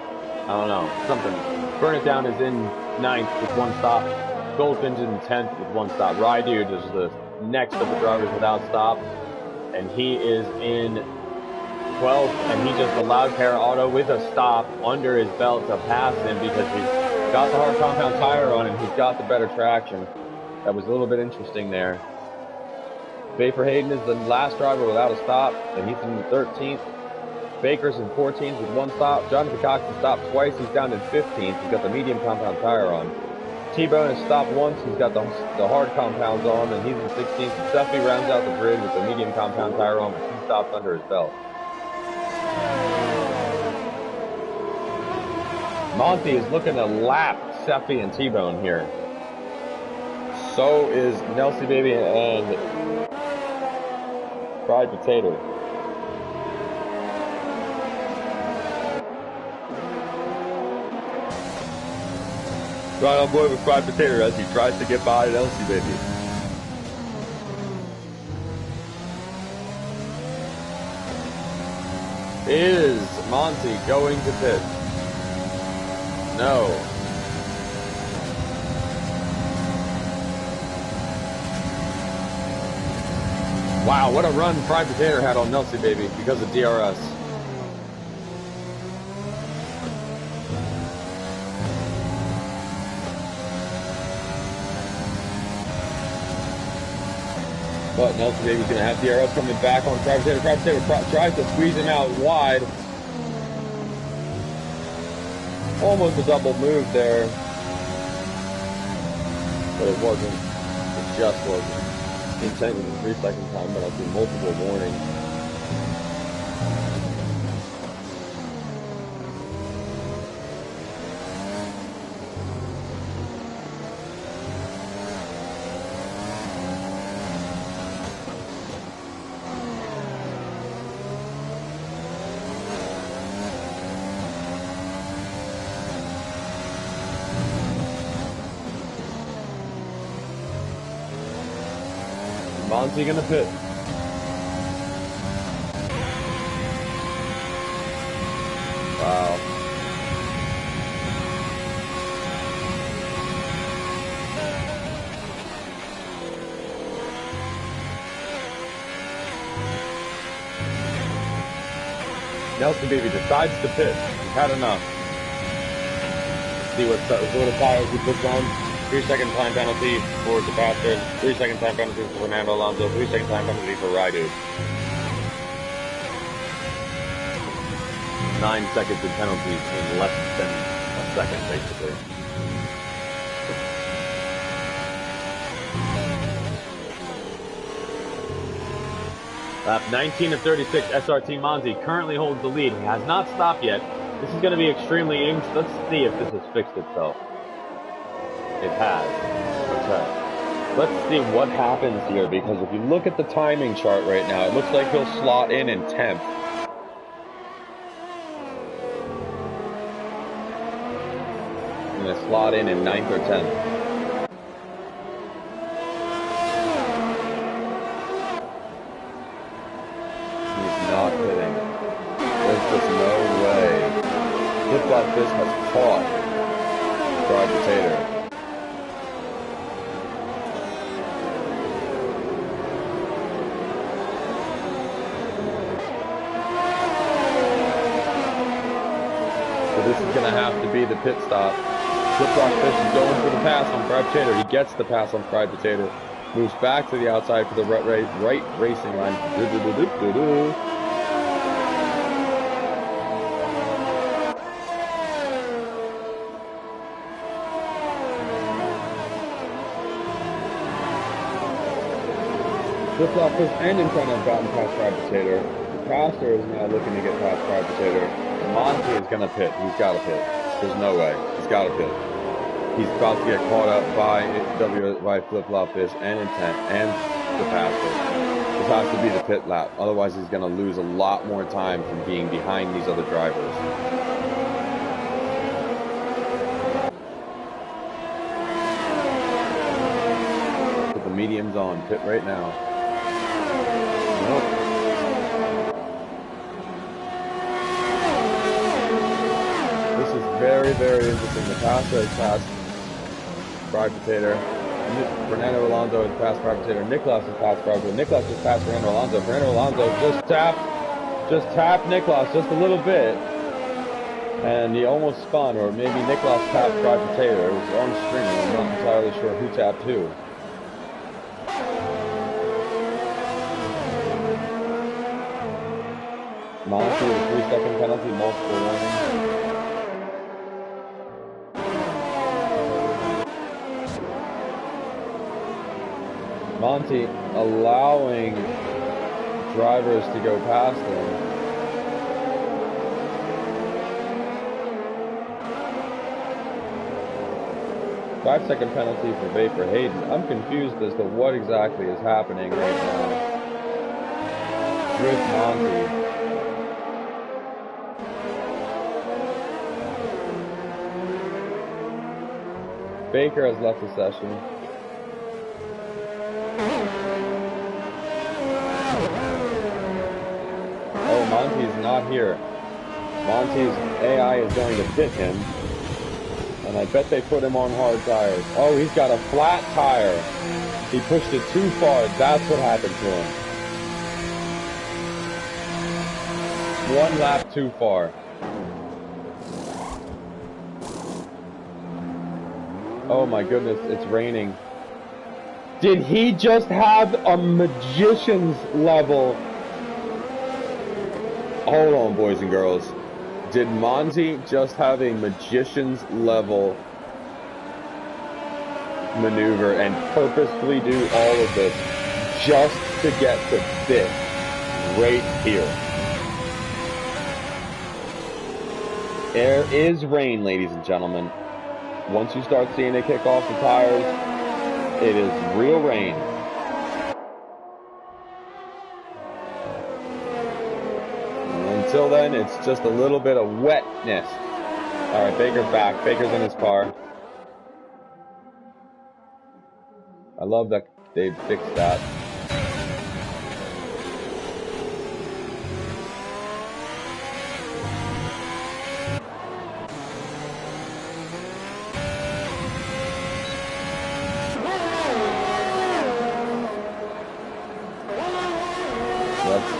I don't know. Something. Burn it down is in ninth with 1 stop. Goldfinch in 10th with 1 stop. Rydude is the next of the drivers without stop, and he is in 12th, and he just allowed Para Auto with a stop under his belt to pass him because he's got the hard compound tire on and he's got the better traction. That was a little bit interesting there. Vapor Hayden is the last driver without a stop, and he's in 13th. Baker's in 14th with 1 stop. Jonathan Cox has stopped twice. He's down in 15th. He's got the medium compound tire on. T-Bone has stopped once. He's got the hard compounds on, and he's in 16th. Seffi rounds out the grid with the medium compound tire on with 2 stops under his belt. Monty is looking to lap Seffi and T-Bone here. So is Nelsie Baby and Fried Potato. Right on board with Fried Potato as he tries to get by Nelsie Baby. Is Monty going to pit? No. Wow, what a run Fried Potato had on Nelsie Baby because of DRS. But Nelsie Baby's going to have DRS coming back on Fried Potato. Fried Potato tries to squeeze him out wide. Almost a double move there. But it wasn't. It just wasn't. Intent with a 3-second time penalty, multiple warnings. Monty gonna pit. Wow. Nelson Baby decides to pit. He's had enough. See what sort of tires he puts on. 3-second time penalty for the Bastard. 3-second time penalty for Fernando Alonso. 3-second time penalty for Raidu. 9 seconds in penalties in less than a second, basically. Lap 19 of 36, SRT Monty currently holds the lead. He has not stopped yet. This is going to be extremely interesting. Let's see if this has fixed itself. It has. Okay. Let's see what happens here, because if you look at the timing chart right now, it looks like he'll slot in 10th. I'm going to slot in 9th or 10th. Not kidding. There's just no way. Flip like this has caught fried potato. So this is going to have to be the pit stop. Flip-flop Fish is going for the pass on fried potato. He gets the pass on fried potato. Moves back to the outside for the right racing line. Flip-flop Fish and Inferno have gotten past fried potato. The passer is now looking to get past fried potato. Monty is going to pit. He's got to pit. There's no way. He's got to pit. He's about to get caught up by Flip-flop Fish and Intent and the passer. This has to be the pit lap. Otherwise, he's going to lose a lot more time from being behind these other drivers. Put the mediums on. Pit right now. Nope. Very, very interesting. The passer has passed fried potato. Fernando Alonso has passed fried potato. Nicholas has passed fried potato. Nicholas just passed Fernando Alonso. Fernando Alonso just tapped Nicholas just a little bit. And he almost spun, or maybe Nicholas tapped fried potato. It was on stream. I'm not entirely sure who tapped who. Monty with a 3-second penalty, multiple warnings. Monty allowing drivers to go past him. Five-second penalty for Vapor Hayden. I'm confused as to what exactly is happening right now with Monty. Baker has left the session. Oh, Monty's not here. Monty's AI is going to pit him. And I bet they put him on hard tires. Oh, he's got a flat tire. He pushed it too far. That's what happened to him. One lap too far. Oh my goodness, it's raining. Did he just have a magician's level? Hold on, boys and girls. Did Monty just have a magician's level maneuver and purposefully do all of this just to get to this right here? There is rain, ladies and gentlemen. Once you start seeing it kick off the tires, it is real rain. Until then, it's just a little bit of wetness. All right, Baker's back. Baker's in his car. I love that they fixed that. that's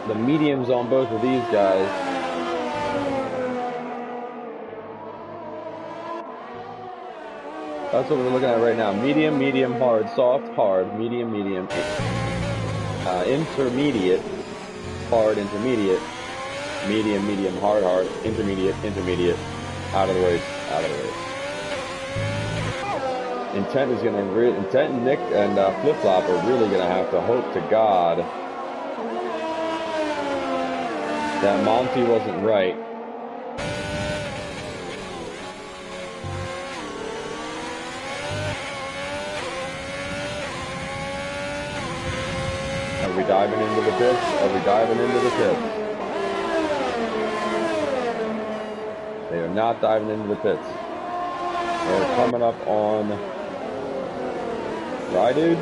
the mediums on both of these guys. That's what we're looking at right now. Medium, medium, hard, soft, hard, medium, medium, intermediate, hard, intermediate, medium, medium, hard, hard, intermediate, intermediate, out of the race, out of the race. Intent is going to Intent, Nick, and Flip Flop are really going to have to hope to God that Monty wasn't right. Are we diving into the pits? Are we diving into the pits? They are not diving into the pits. They're coming up on Right, dude?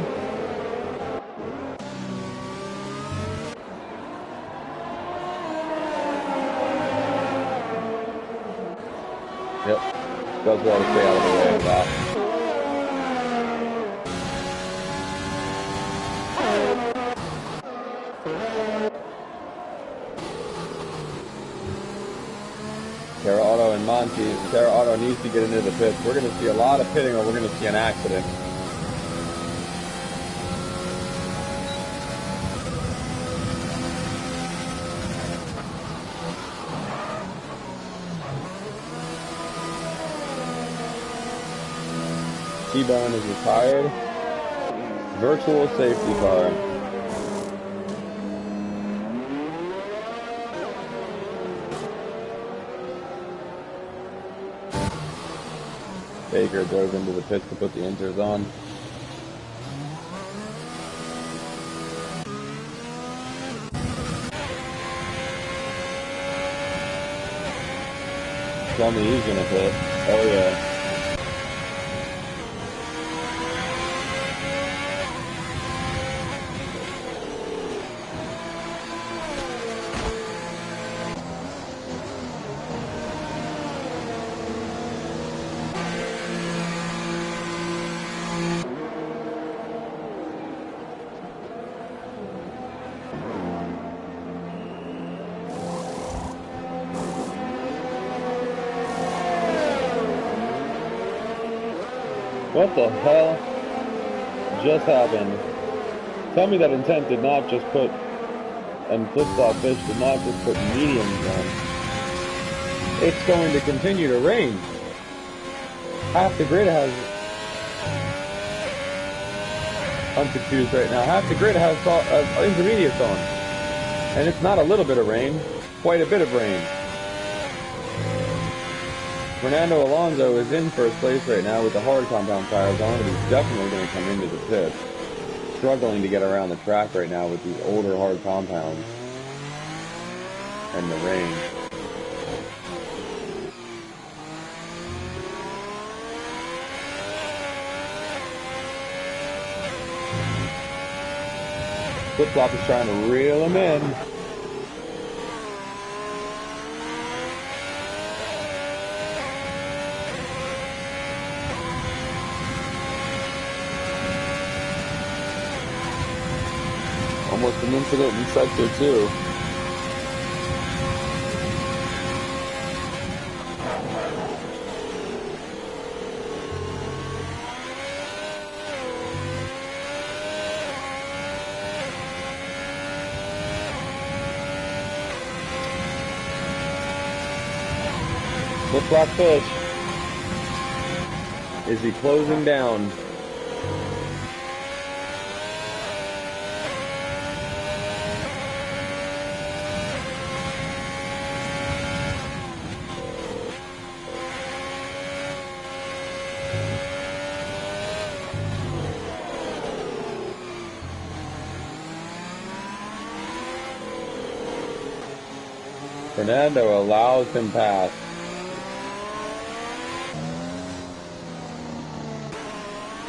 Yep. Does well to stay out of the way of that. Terra Auto and Monty. Terra Auto needs to get into the pits. We're going to see a lot of pitting, or we're going to see an accident. T-Bone is retired. Virtual safety car. Baker drove into the pits to put the inters on. Tell me he's gonna pit. Oh yeah. What the hell just happened? Tell me that Intent did not just put, and Flip-Flop Fish did not just put mediums on. It's going to continue to rain. Half the grid has, I'm confused right now, half the grid has intermediates on. And it's not a little bit of rain, quite a bit of rain. Fernando Alonso is in first place right now with the hard compound tires on, but he's definitely going to come into the pits. Struggling to get around the track right now with these older hard compounds and the rain. Flip-Flop is trying to reel him in. Almost an incident in sector 2. Flip-Flop Fish. Is he closing down? Fernando allows him past.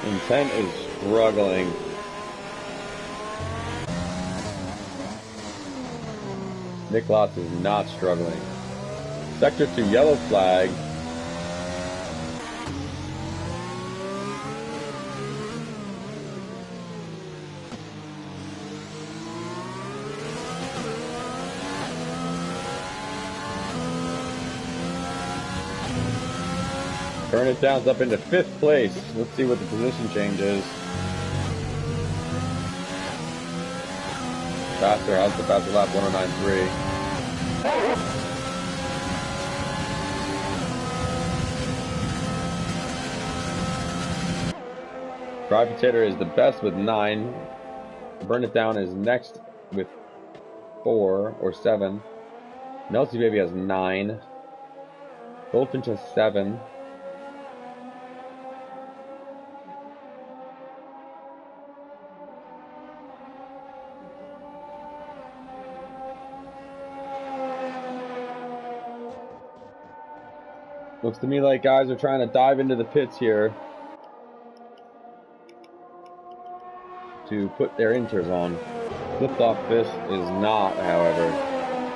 Intent is struggling. Nick Lotz is not struggling. Sector 2 yellow flag. Burn It Down's up into 5th place. Let's see what the position change is. Faster, how's the faster lap? 109.3. Dry Potato is the best with 9. Burn It Down is next with 4 or 7. Melty Baby has 9. Goldfinch has 7. Looks to me like guys are trying to dive into the pits here to put their inters on. Flip-flop Fist is not, however.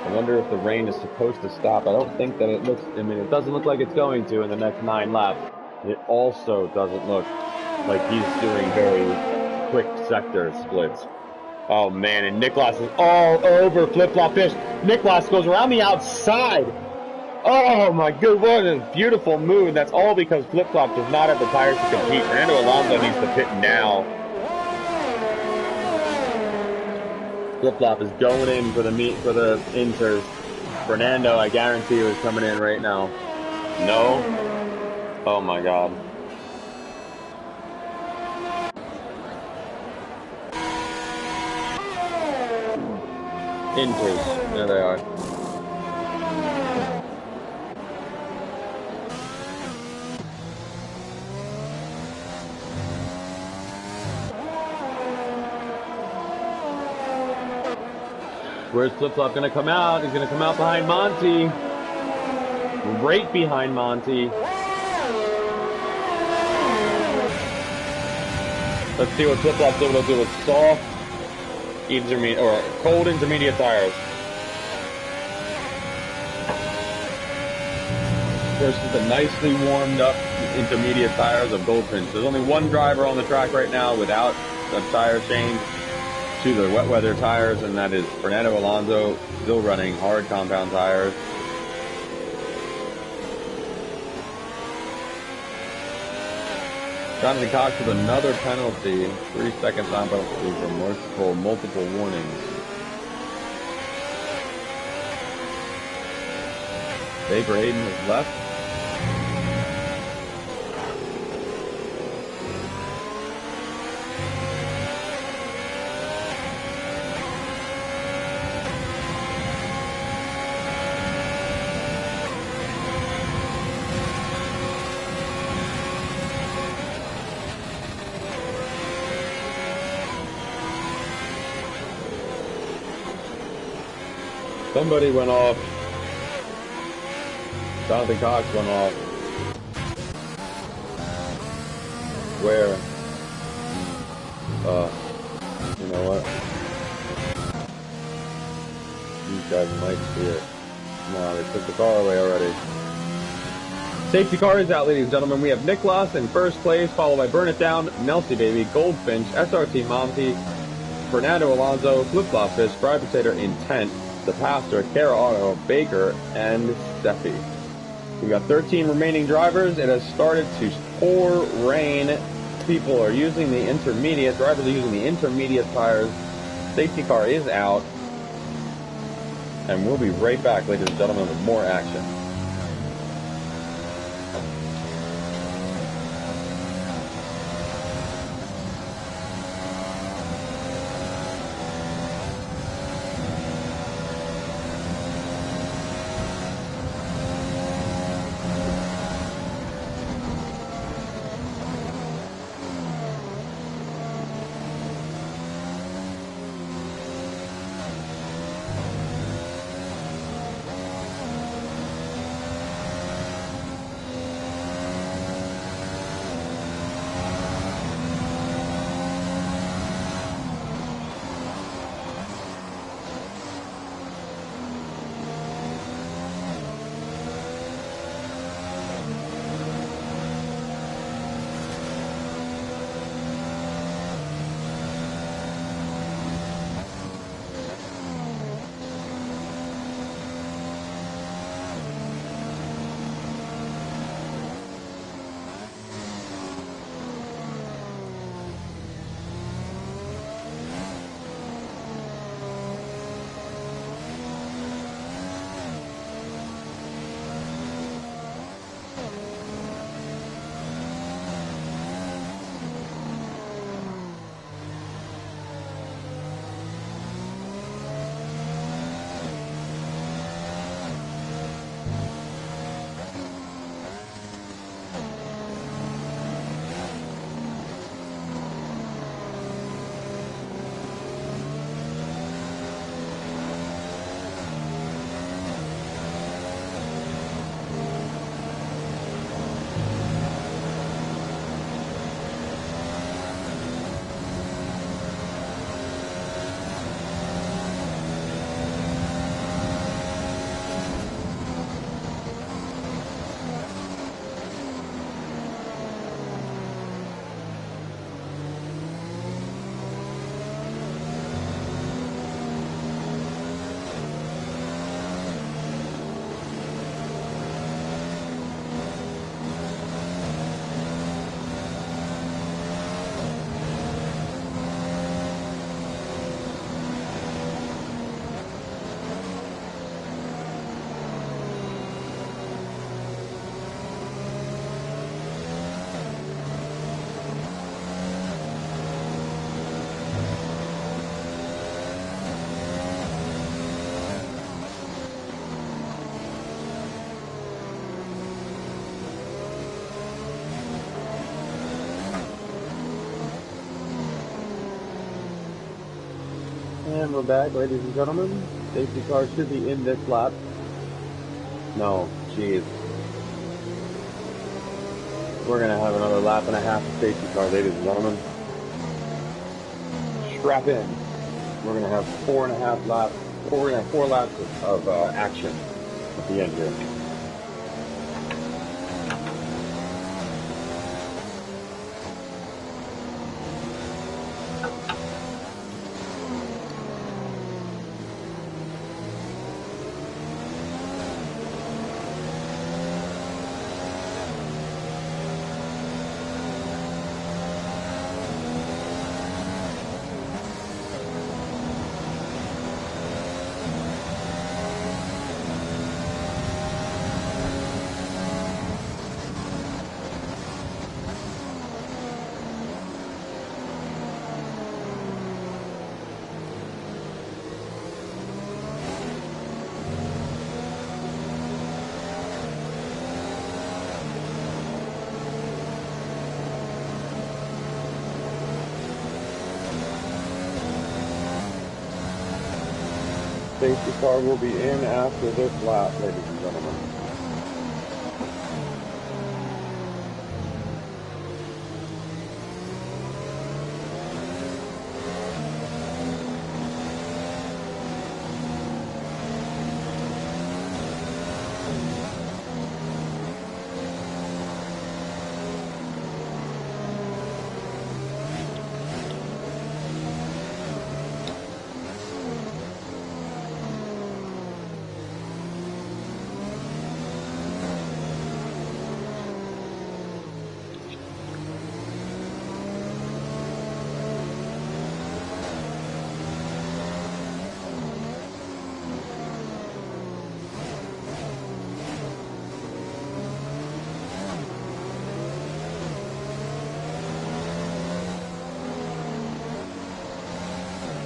I wonder if the rain is supposed to stop. I don't think that it looks, I mean, it doesn't look like it's going to in the next 9 laps. It also doesn't look like he's doing very quick sector splits. Oh man, and Niklas is all over Flip-flop Fish. Niklas goes around the outside. Oh my good, what a beautiful move. That's all because Flip-flop does not have the tires to compete. Fernando Alonso needs to pit now. Flip-flop is going in for the inters. Fernando, I guarantee you, is coming in right now. No? Oh my god. Inters, there they are. Where's Flip-flop going to come out? He's going to come out behind Monty. Right behind Monty. Let's see what Flip-flop's able to do with soft, intermediate, or cold intermediate tires. Versus the nicely warmed up intermediate tires of Goldfinch. There's only one driver on the track right now without a tire change to the wet weather tires, and that is Fernando Alonso, still running hard compound tires. Jonathan Cox with another penalty, 3-second time penalty for multiple warnings. Baker Hayden is left. Somebody went off. Jonathan Cox went off. Where? You know what? These guys might see it. No, they took the car away already. Safety car is out, ladies and gentlemen. We have Niklas in first place, followed by Burn It Down, Melty Baby, Goldfinch, SRT Monty, Fernando Alonso, Flip-flop Fish, Fried Potato in 10th. The Pastor, Kara Auto, Baker, and Steffi. We've got 13 remaining drivers. It has started to pour rain. People are using the intermediate. Drivers are using the intermediate tires. Safety car is out. And we'll be right back, ladies and gentlemen, with more action. And we're back, ladies and gentlemen. Safety car should be in this lap. No, jeez. We're gonna have another lap and a half of safety car, ladies and gentlemen. Strap in. We're gonna have 4.5 laps. We're gonna have 4 laps of action at the end here. Safety car will be in after this lap, ladies and gentlemen.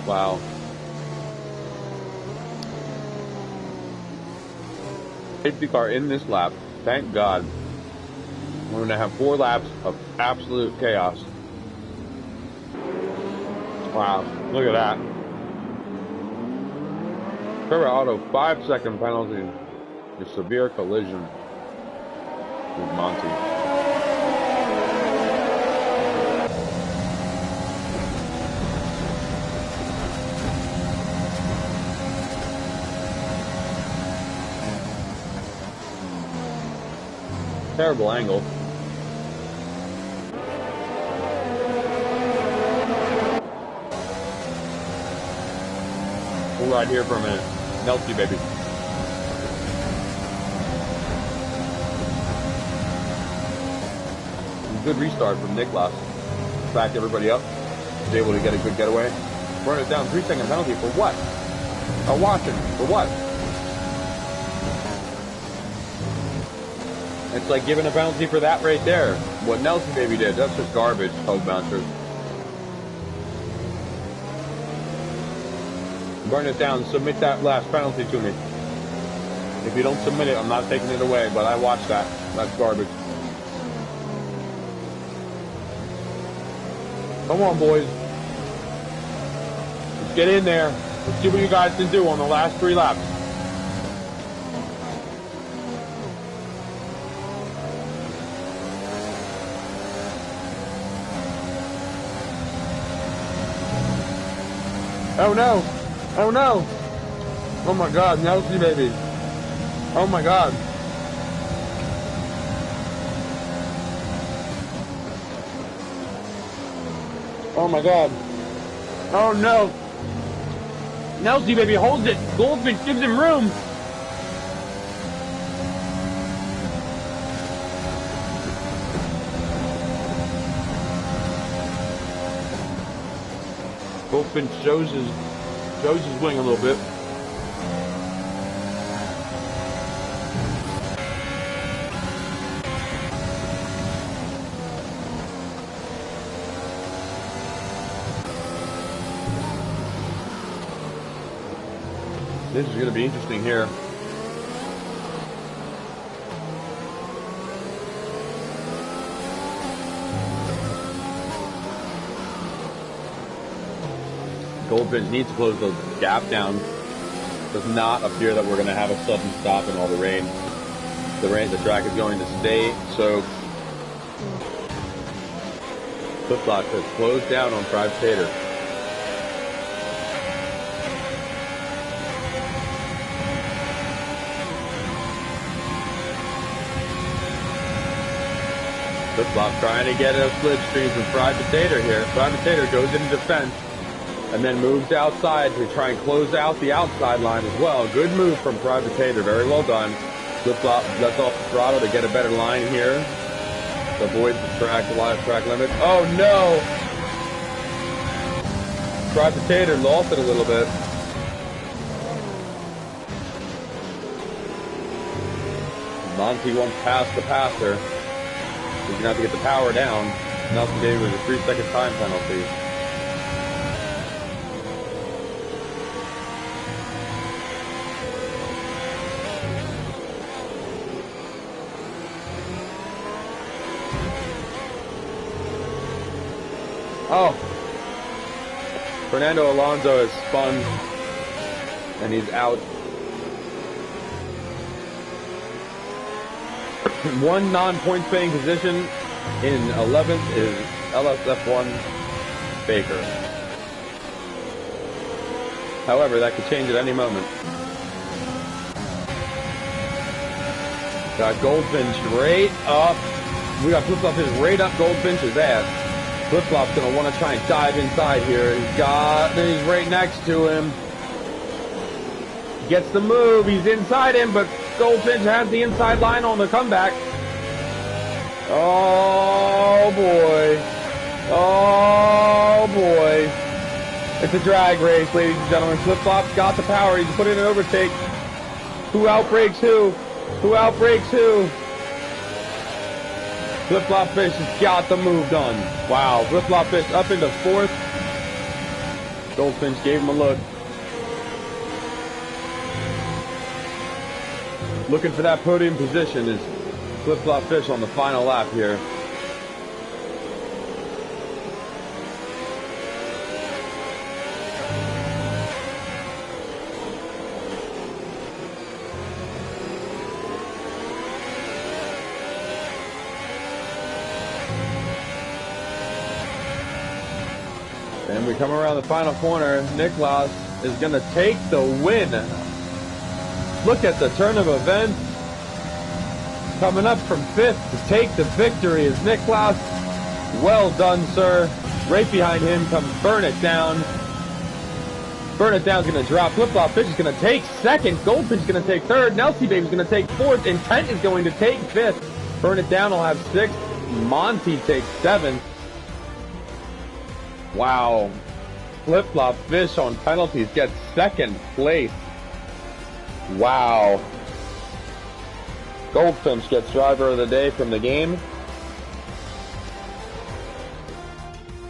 Wow. Safety car in this lap. Thank God. We're going to have 4 laps of absolute chaos. Wow. Look at that. Trevor Auto 5-second penalty for severe collision with Monty. Terrible angle. We'll ride here for a minute. Nelty, baby. Good restart from Niklas. Backed everybody up. Was able to get a good getaway. Burn it down. 3-second penalty for what? Watching. For what? It's like giving a penalty for that right there. What Nelson Baby did, that's just garbage, Pug Bouncers. Burn it down, submit that last penalty to me. If you don't submit it, I'm not taking it away, but I watched that. That's garbage. Come on, boys. Let's get in there. Let's see what you guys can do on the last 3 laps. Oh no! Oh no! Oh my God, Nelsie baby! Oh my God! Oh my God! Oh no! Nelsie baby holds it! Goldfish gives him room! Goldfish shows his wing a little bit. This is going to be interesting here. Goldfinch needs to close the gap down. Does not appear that we're going to have a sudden stop in all the rain. The track is going to stay soaked. Flip-flop has closed down on Private Tater. Flip-flop trying to get a slipstream from Private Tater here. Private Tater goes into defense and then moves outside to try and close out the outside line as well. Good move from Private Tater. Very well done. Flip-flop lets off the throttle to get a better line here. Avoids the live track limit. Oh no! Private Tater lost it a little bit. Monty won't pass the passer. He's going to have to get the power down. Nelson gave him a 3-second time penalty. Oh! Fernando Alonso is spun, and he's out. One non-point paying position in 11th is LSF1 Baker. However, that could change at any moment. Got Goldfinch right up. We got Flip-flop is right up Goldfinch's ass. Flip-flop's gonna want to try and dive inside here. He's right next to him. Gets the move. He's inside him, but Goldfinch has the inside line on the comeback. Oh boy. Oh boy. It's a drag race, ladies and gentlemen. Flip-flop's got the power. He's put in an overtake. Who outbreaks who? Who outbreaks who? Flip-flop Fish has got the move done. Wow. Flip-flop Fish up into 4th. Goldfinch gave him a look. Looking for that podium position is Flip-flop Fish on the final lap here. And we come around the final corner. Niklas is going to take the win. Look at the turn of events. Coming up from 5th to take the victory is Niklas. Well done, sir. Right behind him comes Burn It Down. Burn It Down's going to drop. Flip-flop Fish is going to take 2nd. Goldfinch is going to take 3rd. Nelsie Baby's going to take 4th. Intent is going to take 5th. Burn It Down will have 6th. Monty takes 7th. Wow. Flip-flop Fish on penalties gets 2nd place. Wow. Goldfinch gets driver of the day from the game.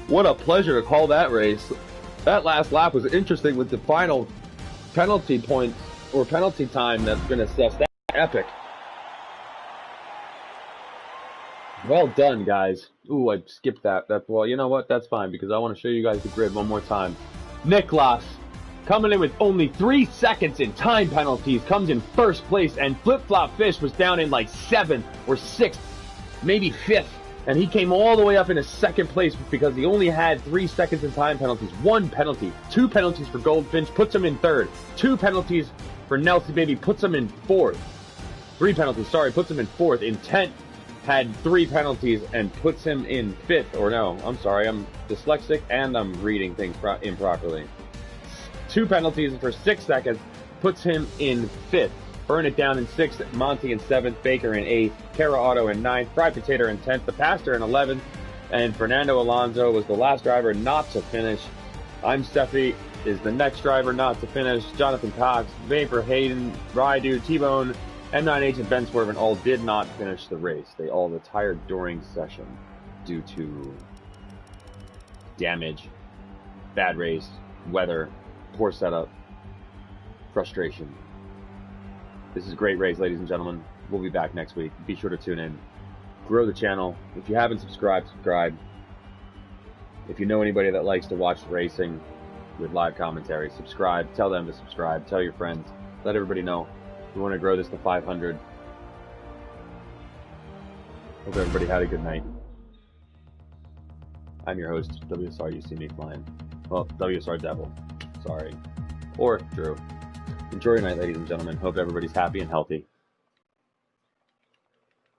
What a pleasure to call that race. That last lap was interesting with the final penalty point or penalty time that's been assessed. That's epic. Well done, guys. Ooh, I skipped that. Well, you know what? That's fine because I want to show you guys the grid one more time. Niklas coming in with only 3 seconds in time penalties comes in 1st place, and Flip-flop Fish was down in like 7th or 6th, maybe 5th, and he came all the way up into 2nd place because he only had 3 seconds in time penalties. 1 penalty, 2 penalties for Goldfinch puts him in 3rd, 2 penalties for Nelsie Baby puts him in 4th, 3 penalties, sorry, puts him in 4th. Intent had 3 penalties and puts him in 5th, or no, I'm sorry, I'm dyslexic and I'm reading things improperly. 2 penalties for 6 seconds puts him in 5th. Burn It Down in 6th, Monty in 7th, Baker in 8th, Kara Otto in 9th, Fried Potato in 10th, the Pastor in 11th, and Fernando Alonso was the last driver not to finish. I'm Steffi is the next driver not to finish. Jonathan Cox, Vapor, Hayden, Rydu, T-Bone, M9H, and Ben Swerven all did not finish the race. They all retired during session due to damage, bad race, weather, poor setup, frustration. This is a great race, ladies and gentlemen. We'll be back next week. Be sure to tune in. Grow the channel. If you haven't subscribed, subscribe. If you know anybody that likes to watch racing, with live commentary. Subscribe. Tell them to subscribe. Tell your friends. Let everybody know. We want to grow this to 500. Hope everybody had a good night. I'm your host, WSR. You see me flying. Well, WSR Devil. Sorry. Or Drew. Enjoy your night, ladies and gentlemen. Hope everybody's happy and healthy.